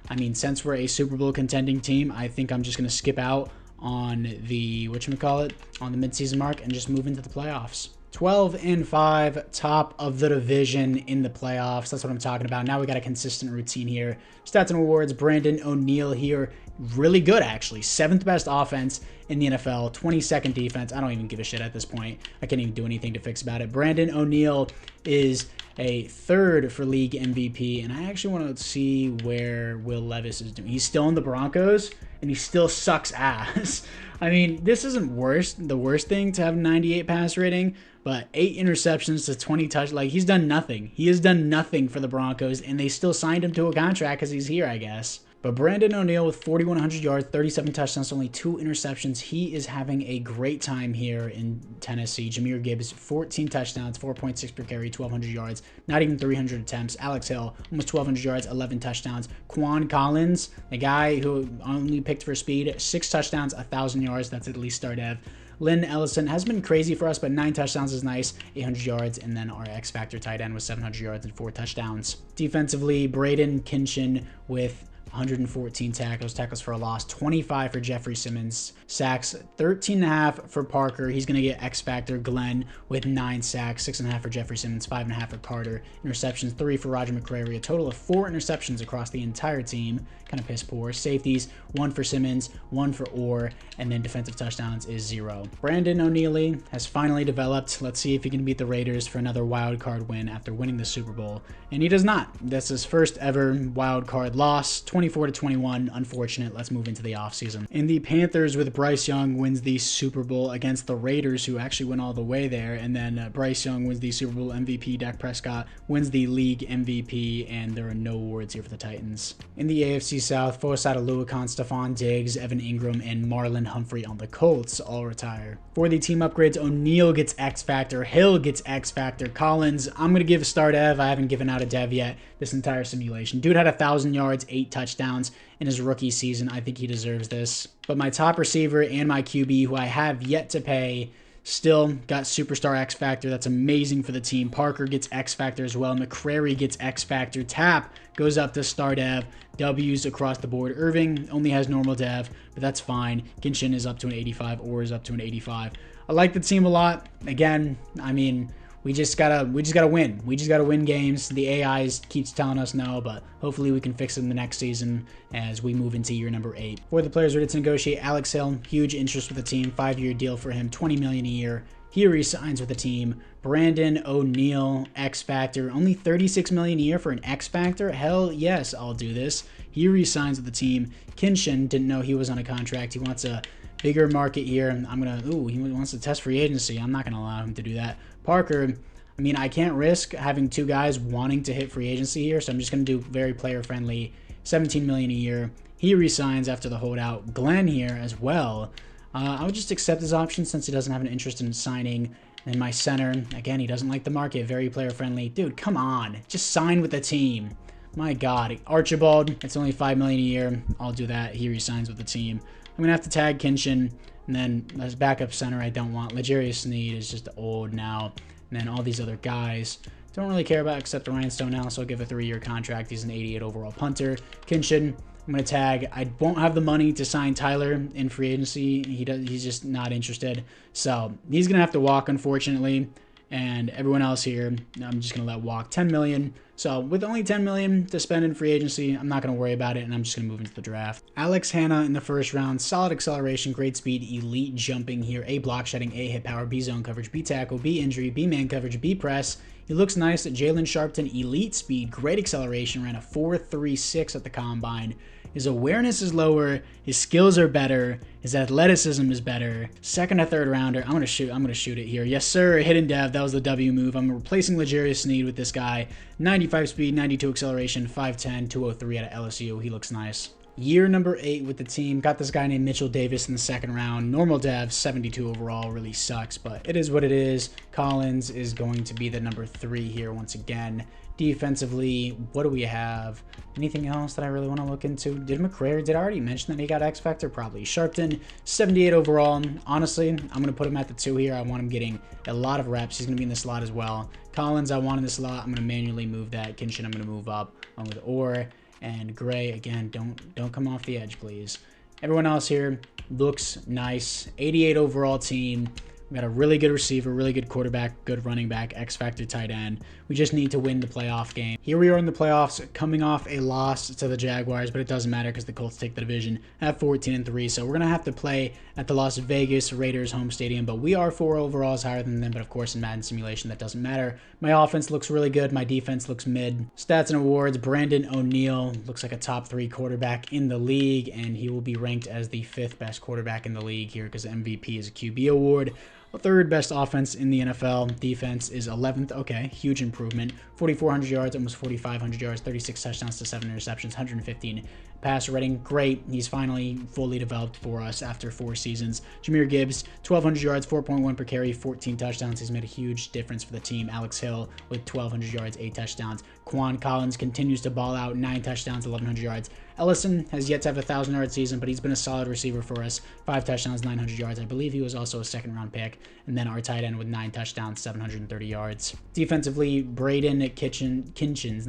I mean, since we're a Super Bowl contending team, I think I'm just going to skip out on the, on the midseason mark and just move into the playoffs. 12-5, top of the division in the playoffs. That's what I'm talking about. Now we got a consistent routine here. Stats and awards, Brandon O'Neal here. Really good, actually. 7th best offense in the NFL. 22nd defense. I don't even give a shit at this point. I can't even do anything to fix about it. Brandon O'Neal is a 3rd for league MVP, and I actually want to see where Will Levis is doing. He's still in the Broncos, and he still sucks ass. I mean, this isn't the worst thing to have 98 pass rating, but 8 interceptions to 20 touch. Like, he's done nothing. He has done nothing for the Broncos, and they still signed him to a contract because he's here, I guess. But Brandon O'Neal with 4,100 yards, 37 touchdowns, only 2 interceptions. He is having a great time here in Tennessee. Jahmyr Gibbs, 14 touchdowns, 4.6 per carry, 1,200 yards, not even 300 attempts. Alex Hill, almost 1,200 yards, 11 touchdowns. Quan Collins, a guy who only picked for speed, 6 touchdowns, 1,000 yards. That's at least star dev. Lynn Ellison has been crazy for us, but 9 touchdowns is nice, 800 yards, and then our X-Factor tight end with 700 yards and 4 touchdowns. Defensively, Braden Kinshin with 114 tackles for a loss, 25 for Jeffrey Simmons, sacks 13.5 for Parker. He's going to get X Factor. Glenn with 9 sacks, 6.5 for Jeffrey Simmons, 5.5 for Carter. Interceptions 3 for Roger McCrary, a total of 4 interceptions across the entire team. Kind of piss poor. Safeties 1 for Simmons, 1 for Orr, and then defensive touchdowns is 0. Brandon O'Neal has finally developed. Let's see if he can beat the Raiders for another wild card win after winning the Super Bowl, and he does not. That's his first ever wild card loss. 20 24-21. Unfortunate. Let's move into the offseason. And the Panthers with Bryce Young wins the Super Bowl against the Raiders, who actually went all the way there. And then Bryce Young wins the Super Bowl MVP. Dak Prescott wins the league MVP, and there are no awards here for the Titans. In the AFC South, Foyesade Oluokun, Stephon Diggs, Evan Ingram, and Marlon Humphrey on the Colts all retire. For the team upgrades, O'Neal gets X Factor, Hill gets X Factor, Collins, I'm going to give a star dev. I haven't given out a dev yet this entire simulation. Dude had 1,000 yards, 8 touchdowns in his rookie season. I think he deserves this. But my top receiver and my QB, who I have yet to pay, still got Superstar X Factor. That's amazing for the team. Parker gets X Factor as well. McCrary gets X Factor. Tap goes up to Star Dev. W's across the board. Irving only has normal dev, but that's fine. Kinshin is up to an 85. Or is up to an 85. I like the team a lot. Again, I mean, we just gotta win. We just gotta win games. The AI keeps telling us no, but hopefully we can fix it in the next season as we move into year number 8. For the players ready to negotiate, Alex Hill, huge interest with the team, 5-year deal for him, $20 million a year. He resigns with the team. Brandon O'Neal, X Factor, only $36 million a year for an X Factor. Hell yes, I'll do this. He resigns with the team. Kinshin didn't know he was on a contract. He wants a bigger market here. He wants to test free agency. I'm not gonna allow him to do that. Parker, I mean, I can't risk having 2 guys wanting to hit free agency here, so I'm just going to do very player-friendly, $17 million a year. He resigns after the holdout. Glenn here as well. I would just accept his option since he doesn't have an interest in signing. And my center, again, he doesn't like the market, very player-friendly. Dude, come on. Just sign with the team. My God. Archibald, it's only $5 million a year. I'll do that. He resigns with the team. I'm going to have to tag Kinshin. And then as backup center, I don't want. L'Jarius Sneed is just old now. And then all these other guys, don't really care about except Ryan Stone now, so I'll give a 3-year contract. He's an 88 overall punter. Kinshin, I'm going to tag. I won't have the money to sign Tyler in free agency. He's just not interested. So he's going to have to walk, unfortunately. And everyone else here, I'm just going to let walk. $10 million. So with only $10 million to spend in free agency, I'm not going to worry about it, and I'm just going to move into the draft. Alex Hanna in the first round. Solid acceleration, great speed, elite jumping here. A block shedding, A hit power, B zone coverage, B tackle, B injury, B man coverage, B press. He looks nice. Jalen Sharpton, elite speed, great acceleration, ran a 4.36 at the combine. His awareness is lower, his skills are better, his athleticism is better. Second or third rounder, I'm gonna shoot it here. Yes, sir, hidden dev, that was the W move. I'm replacing L'Jarius Sneed with this guy. 95 speed, 92 acceleration, 5'10", 203 out of LSU. He looks nice. Year number 8 with the team. Got this guy named Mitchell Davis in the second round. Normal dev, 72 overall. Really sucks, but it is what it is. Collins is going to be the number 3 here once again. Defensively, what do we have? Anything else that I really want to look into? Did I already mention that he got X Factor? Probably. Sharpton, 78 overall. Honestly, I'm going to put him at the 2 here. I want him getting a lot of reps. He's going to be in the slot as well. Collins, I want in the slot. I'm going to manually move that. Kinshin, I'm going to move up along with Orr. And Gray, again, don't come off the edge, please. Everyone else here looks nice. 88 overall team. We got a really good receiver, really good quarterback, good running back, X-Factor tight end. We just need to win the playoff game. Here we are in the playoffs, coming off a loss to the Jaguars, but it doesn't matter because the Colts take the division at 14-3. So we're going to have to play at the Las Vegas Raiders home stadium, but we are 4 overalls higher than them. But of course, in Madden simulation, that doesn't matter. My offense looks really good. My defense looks mid. Stats and awards, Brandon O'Neal looks like a top 3 quarterback in the league, and he will be ranked as the 5th best quarterback in the league here because MVP is a QB award. 3rd best offense in the NFL. Defense is 11th. Okay, huge improvement. 4,400 yards, almost 4,500 yards, 36 touchdowns to 7 interceptions, 115 passer rating. Great. He's finally fully developed for us after 4 seasons. Jahmyr Gibbs, 1,200 yards, 4.1 per carry, 14 touchdowns. He's made a huge difference for the team. Alex Hill with 1,200 yards, 8 touchdowns. Quan Collins continues to ball out, 9 touchdowns, 1,100 yards. Ellison has yet to have a 1,000-yard season, but he's been a solid receiver for us. 5 touchdowns, 900 yards. I believe he was also a 2nd-round pick. And then our tight end with 9 touchdowns, 730 yards. Defensively, Braden Kinchins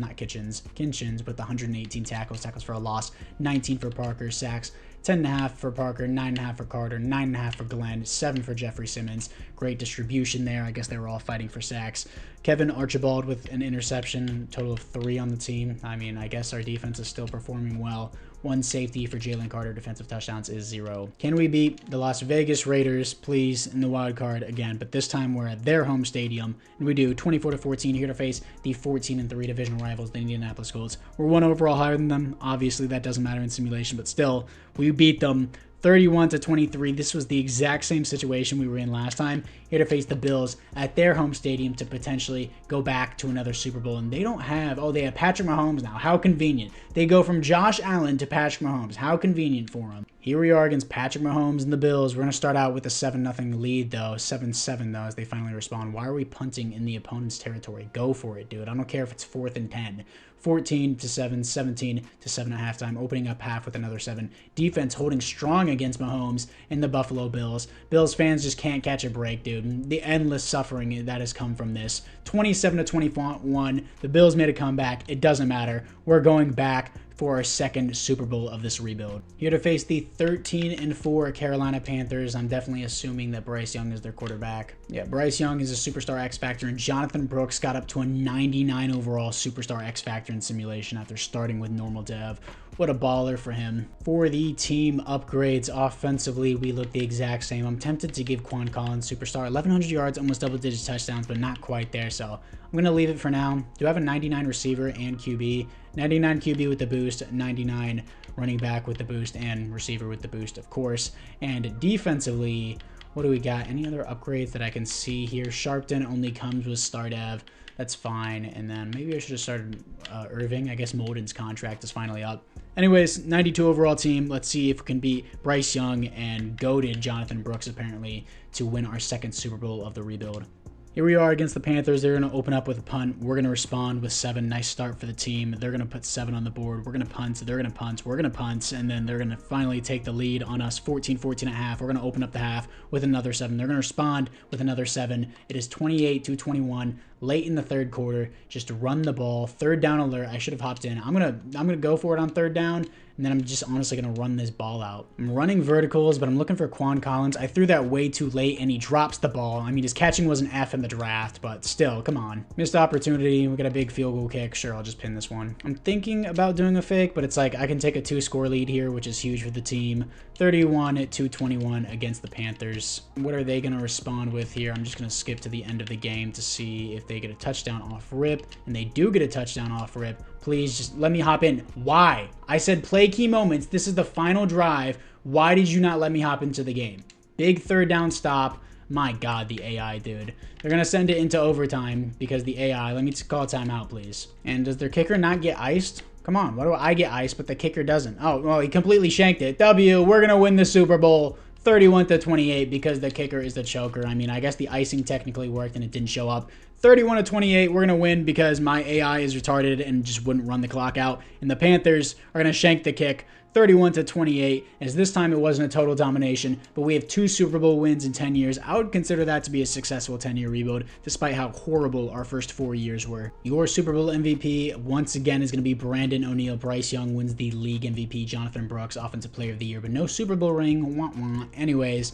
with 118 tackles for a loss, 19 for Parker, sacks, 10.5 for Parker, 9.5 for Carter, 9.5 for Glenn, 7 for Jeffrey Simmons. Great distribution there. I guess they were all fighting for sacks. Kevin Archibald with an interception, total of 3 on the team. I mean, I guess our defense is still performing well. 1 safety for Jalen Carter. Defensive touchdowns is 0. Can we beat the Las Vegas Raiders, please, in the wild card again? But this time we're at their home stadium, and we do 24-14 here to face the 14-3 divisional rivals, the Indianapolis Colts. We're 1 overall higher than them. Obviously, that doesn't matter in simulation, but still, we beat them 31-23. This was the exact same situation we were in last time. Here to face the Bills at their home stadium to potentially go back to another Super Bowl. And they don't have, they have Patrick Mahomes now. How convenient. They go from Josh Allen to Patrick Mahomes. How convenient for them. Here we are against Patrick Mahomes and the Bills. We're going to start out with a 7-0 lead, though. 7-7, though, as they finally respond. Why are we punting in the opponent's territory? Go for it, dude. I don't care if it's 4th and 10. 14-7, 17-7 at halftime, opening up half with another 7. Defense holding strong against Mahomes and the Buffalo Bills. Bills fans just can't catch a break, dude. The endless suffering that has come from this. 27-21. The Bills made a comeback. It doesn't matter. We're going back for our 2nd Super Bowl of this rebuild. Here to face the 13-4 Carolina Panthers. I'm definitely assuming that Bryce Young is their quarterback. Yeah, Bryce Young is a superstar X Factor, and Jonathan Brooks got up to a 99 overall superstar X Factor in simulation after starting with normal dev. What a baller for him. For the team upgrades offensively, we look the exact same. I'm tempted to give Quan Collins superstar 1,100 yards, almost double-digit touchdowns, but not quite there, so I'm going to leave it for now. Do I have a 99 receiver and QB? 99 QB with the boost, 99 running back with the boost, and receiver with the boost, of course. And defensively, what do we got? Any other upgrades that I can see here? Sharpton only comes with star dev. That's fine. And then maybe I should have started Irving. I guess Molden's contract is finally up. Anyways, 92 overall team. Let's see if we can beat Bryce Young and goated Jonathan Brooks, apparently, to win our 2nd Super Bowl of the rebuild. Here we are against the Panthers. They're going to open up with a punt. We're going to respond with 7. Nice start for the team. They're going to put 7 on the board. We're going to punt. They're going to punt. We're going to punt. And then they're going to finally take the lead on us 14-14 at half. We're going to open up the half with another 7. They're going to respond with another 7. It is 28-21. Late in the 3rd quarter. Just run the ball. 3rd down alert. I should have hopped in. I'm gonna go for it on 3rd down. And then I'm just honestly going to run this ball out. I'm running verticals, but I'm looking for Quan Collins. I threw that way too late, and he drops the ball. I mean, his catching was an F in the draft, but still, come on. Missed opportunity. We got a big field goal kick. Sure, I'll just pin this one. I'm thinking about doing a fake, but it's like I can take a 2-score lead here, which is huge for the team. 31-21 against the Panthers. What are they going to respond with here? I'm just going to skip to the end of the game to see if they get a touchdown off rip, and they do get a touchdown off rip. Please just let me hop in. Why? I said play key moments. This is the final drive. Why did you not let me hop into the game? Big 3rd down stop. My God, the AI, dude. They're going to send it into overtime because the AI. Let me call a timeout, please. And does their kicker not get iced? Come on. Why do I get iced, but the kicker doesn't? Oh, well, he completely shanked it. W, we're going to win the Super Bowl 31-28 because the kicker is the choker. I mean, I guess the icing technically worked and it didn't show up. 31-28, we're going to win because my AI is retarded and just wouldn't run the clock out. And the Panthers are going to shank the kick 31-28, as this time it wasn't a total domination, but we have 2 Super Bowl wins in 10 years. I would consider that to be a successful 10-year rebuild, despite how horrible our first 4 years were. Your Super Bowl MVP, once again, is going to be Brandon O'Neal. Bryce Young wins the league MVP. Jonathan Brooks, Offensive Player of the Year, but no Super Bowl ring. Wah, wah. Anyways,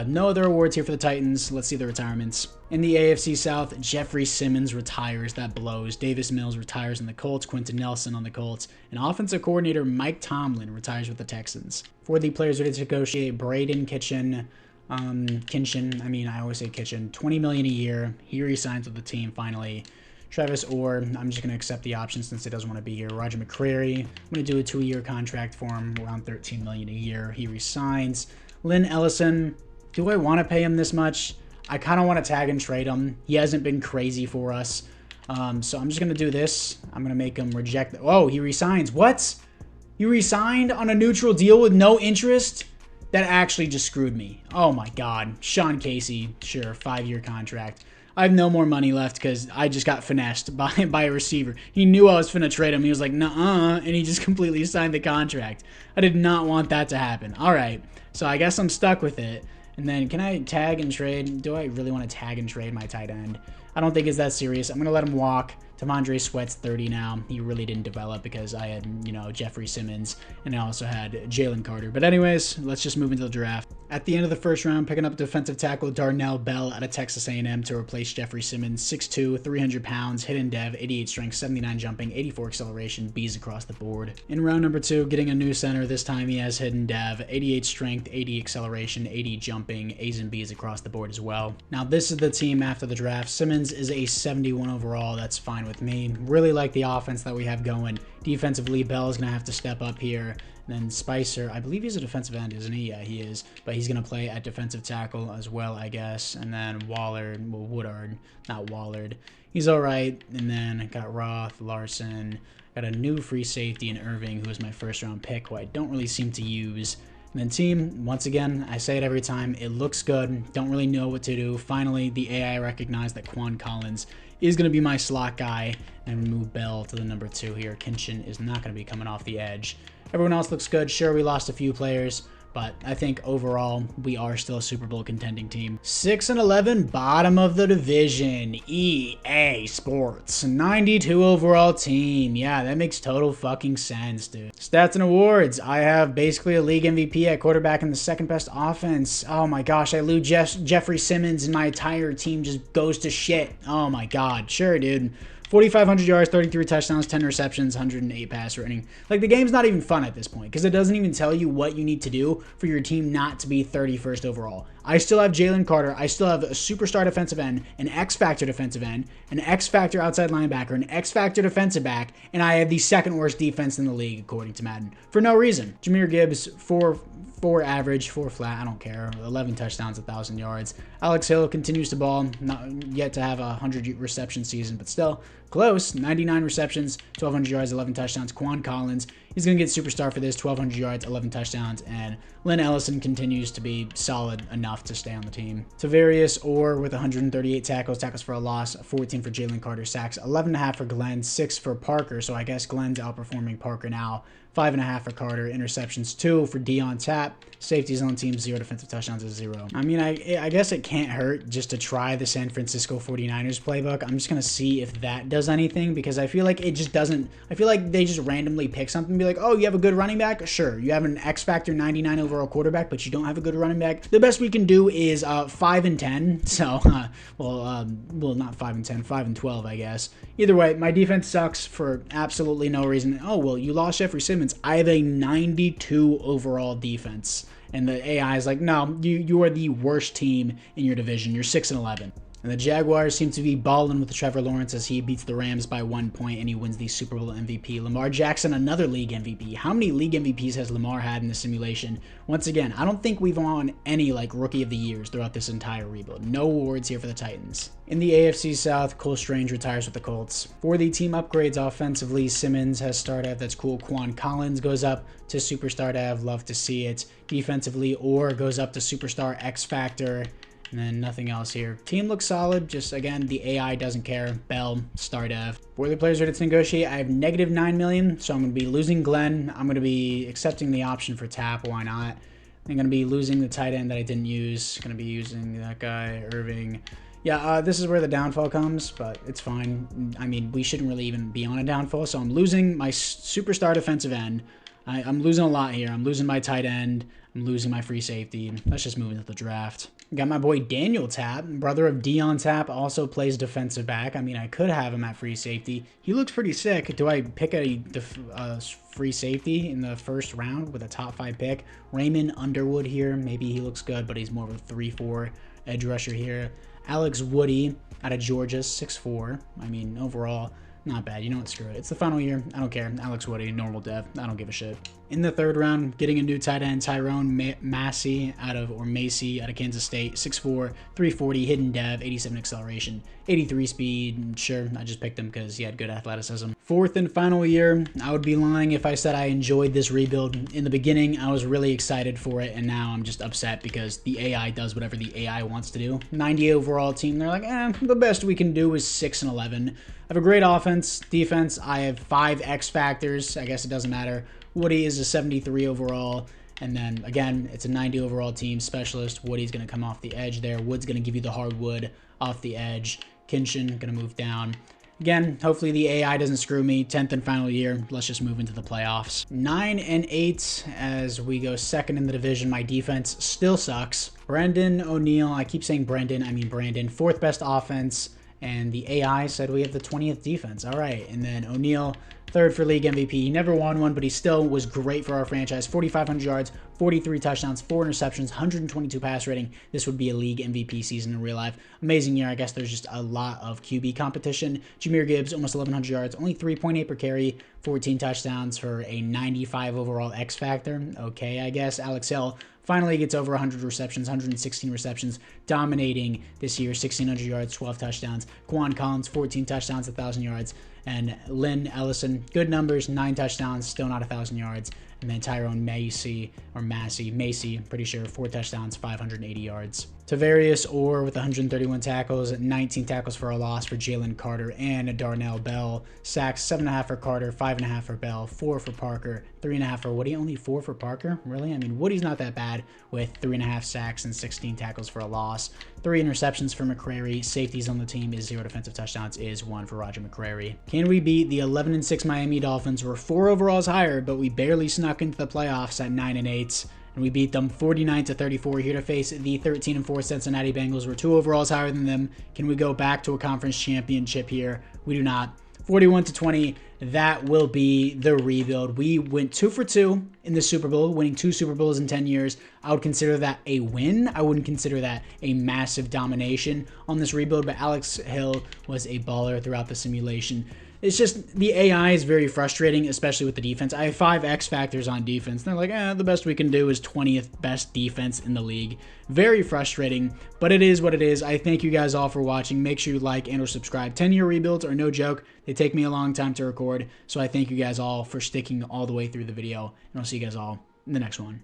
no other awards here for the Titans. Let's see the retirements. In the AFC South, Jeffrey Simmons retires. That blows. Davis Mills retires in the Colts. Quentin Nelson on the Colts. And offensive coordinator Mike Tomlin retires with the Texans. For the players ready to negotiate, Braden Kitchen, I always say Kitchen, $20 million a year. He resigns with the team finally. Travis Orr, I'm just going to accept the option since he doesn't want to be here. Roger McCreary, I'm going to do a 2-year contract for him, around $13 million a year. He resigns. Lynn Ellison, do I want to pay him this much? I kind of want to tag and trade him. He hasn't been crazy for us. So I'm just going to do this. I'm going to make him reject. Oh, he resigns. What? He resigned on a neutral deal with no interest? That actually just screwed me. Oh my God. Sean Casey, sure, 5-year contract. I have no more money left because I just got finessed by a receiver. He knew I was finna trade him. He was like, nuh-uh, and he just completely signed the contract. I did not want that to happen. All right, so I guess I'm stuck with it. And then can I tag and trade? Do I really want to tag and trade my tight end? I don't think it's that serious. I'm going to let him walk T'Vondre Sweat's 30 now. He really didn't develop because I had, Jeffrey Simmons, and I also had Jalen Carter. But anyways, let's just move into the draft. At the end of the first round, picking up defensive tackle Darnell Bell out of Texas A&M to replace Jeffrey Simmons. 6'2", 300 pounds, hidden dev, 88 strength, 79 jumping, 84 acceleration, B's across the board. In round number 2, getting a new center. This time he has hidden dev, 88 strength, 80 acceleration, 80 jumping, A's and B's across the board as well. Now this is the team after the draft. Simmons is a 71 overall. That's fine with me. Really like the offense that we have going. Defensively, Bell is going to have to step up here. Then Spicer, I believe he's a defensive end, isn't he? Yeah, he is. But he's going to play at defensive tackle as well, I guess. And then Woodard, not Wallard. He's all right. And then I got Roth, Larson. Got a new free safety in Irving, who was my first round pick, who I don't really seem to use. And then team, once again, I say it every time, it looks good. Don't really know what to do. Finally, the AI recognized that Quan Collins is going to be my slot guy, and move Bell to the number 2 here. Kinchin is not going to be coming off the edge. Everyone else looks good. Sure, we lost a few players, but I think overall we are still a Super Bowl contending team. 6-11, bottom of the division. EA Sports, 92 overall team. Yeah, that makes total fucking sense, dude. Stats and awards. I have basically a league MVP at quarterback and the second best offense. Oh my gosh, I lose Jeffrey Simmons and my entire team just goes to shit. Oh my god, sure, dude. 4,500 yards, 33 touchdowns, 10 receptions, 108 pass rating. Like, the game's not even fun at this point because it doesn't even tell you what you need to do for your team not to be 31st overall. I still have Jalen Carter. I still have a superstar defensive end, an X-Factor defensive end, an X-Factor outside linebacker, an X-Factor defensive back, and I have the second worst defense in the league, according to Madden, for no reason. Jahmyr Gibbs, 4 average, 4 flat, I don't care. 11 touchdowns, 1,000 yards. Alex Hill continues to ball, not yet to have a 100 reception season, but still close. 99 receptions, 1,200 yards, 11 touchdowns. Quan Collins, he's going to get superstar for this, 1,200 yards, 11 touchdowns. And Lynn Ellison continues to be solid enough to stay on the team. Tavarius Orr with 138 tackles for a loss, 14 for Jalen Carter, sacks, 11.5 for Glenn, 6 for Parker. So I guess Glenn's outperforming Parker now. 5.5 for Carter, interceptions 2 for Dion Tap, safeties on team 0, defensive touchdowns is 0. I mean, I guess it can't hurt just to try the San Francisco 49ers playbook. I'm just going to see if that does anything because I feel like it just doesn't. I feel like they just randomly pick something and be like, oh, you have a good running back? Sure. You have an X-Factor 99 overall quarterback, but you don't have a good running back. The best we can do is 5-10. So, well, not 5-10, 5-12, I guess. Either way, my defense sucks for absolutely no reason. Oh, well, you lost Jeffrey Simmons. I have a 92 overall defense. And the AI is like, no, you are the worst team in your division. You're 6-11. And the Jaguars seem to be balling with Trevor Lawrence as he beats the Rams by 1 point and he wins the Super Bowl MVP. Lamar Jackson, another league MVP. How many league MVPs has Lamar had in the simulation? Once again, I don't think we've won any like rookie of the years throughout this entire rebuild. No awards here for the Titans. In the AFC South, Cole Strange retires with the Colts. For the team upgrades offensively, Simmons has star dev, that's cool. Quan Collins goes up to superstar dev, love to see it. Defensively, Orr goes up to superstar X Factor. And then nothing else here. Team looks solid. Just, again, the AI doesn't care. Bell, star dev. For the players ready to negotiate, I have -9 million. So I'm going to be losing Glenn. I'm going to be accepting the option for Tap. Why not? I'm going to be losing the tight end that I didn't use. Going to be using that guy, Irving. Yeah, this is where the downfall comes, but it's fine. I mean, we shouldn't really even be on a downfall. So I'm losing my superstar defensive end. I'm losing a lot here. I'm losing my tight end. I'm losing my free safety. Let's just move into the draft. Got my boy Daniel Tap, brother of Dion Tap, also plays defensive back. I mean, I could have him at free safety. He looks pretty sick. Do I pick a free safety in the first round with a top 5 pick? Raymond Underwood here. Maybe he looks good, but he's more of a 3-4 edge rusher here. Alex Woody out of Georgia, 6'4". I mean, overall, not bad. You know what? Screw it. It's the final year. I don't care. Alex Woody, normal dev. I don't give a shit. In the third round, getting a new tight end, Tyrone Massey out of Kansas State, 6'4", 340, hidden dev, 87 acceleration, 83 speed. Sure, I just picked him because he had good athleticism. Fourth and final year, I would be lying if I said I enjoyed this rebuild. In the beginning, I was really excited for it, and now I'm just upset because the AI does whatever the AI wants to do. 90 overall team, they're like, the best we can do is 6-11. I have a great offense, defense. I have 5 X factors. I guess it doesn't matter. Woody is a 73 overall. And then, again, it's a 90 overall team. Specialist, Woody's going to come off the edge there. Wood's going to give you the hardwood off the edge. Kinchin going to move down. Again, hopefully the AI doesn't screw me. 10th and final year. Let's just move into the playoffs. 9-8 as we go second in the division. My defense still sucks. Brendan O'Neill, I keep saying Brendan, I mean Brandon. 4th best offense. And the AI said we have the 20th defense. All right. And then O'Neill, 3rd for league MVP. He never won one, but he still was great for our franchise. 4,500 yards, 43 touchdowns, 4 interceptions, 122 pass rating. This would be a league MVP season in real life. Amazing year. I guess there's just a lot of QB competition. Jameer Gibbs, almost 1,100 yards, only 3.8 per carry, 14 touchdowns for a 95 overall X factor. Okay, I guess. Alex Hill finally gets over 100 receptions, 116 receptions, dominating this year, 1,600 yards, 12 touchdowns. Quan Collins, 14 touchdowns, 1,000 yards. And Lynn Ellison, good numbers, 9 touchdowns, still not 1,000 yards. And then Tyrone Macy, pretty sure, 4 touchdowns, 580 yards. Tavarius Orr with 131 tackles, 19 tackles for a loss for Jalen Carter and Darnell Bell. Sacks, 7.5 for Carter, 5.5 for Bell, 4 for Parker, 3.5 for Woody. Only 4 for Parker? Really? I mean, Woody's not that bad with 3.5 sacks and 16 tackles for a loss. 3 interceptions for McCrary. Safeties on the team is 0 defensive touchdowns, is 1 for Roger McCrary. Can we beat the 11-6 Miami Dolphins? We're 4 overalls higher, but we barely snuck into the playoffs at 9-8. And we beat them 49-34 here to face the 13-4 Cincinnati Bengals. We're 2 overalls higher than them. Can we go back to a conference championship here? We do not. 41-20, that will be the rebuild. We went 2 for 2 in the Super Bowl, winning 2 Super Bowls in 10 years. I would consider that a win. I wouldn't consider that a massive domination on this rebuild, but Alex Hill was a baller throughout the simulation. It's just the AI is very frustrating, especially with the defense. I have 5 X factors on defense. They're like, the best we can do is 20th best defense in the league. Very frustrating, but it is what it is. I thank you guys all for watching. Make sure you like and or subscribe. 10-year rebuilds are no joke. They take me a long time to record, so I thank you guys all for sticking all the way through the video, and I'll see you guys all in the next one.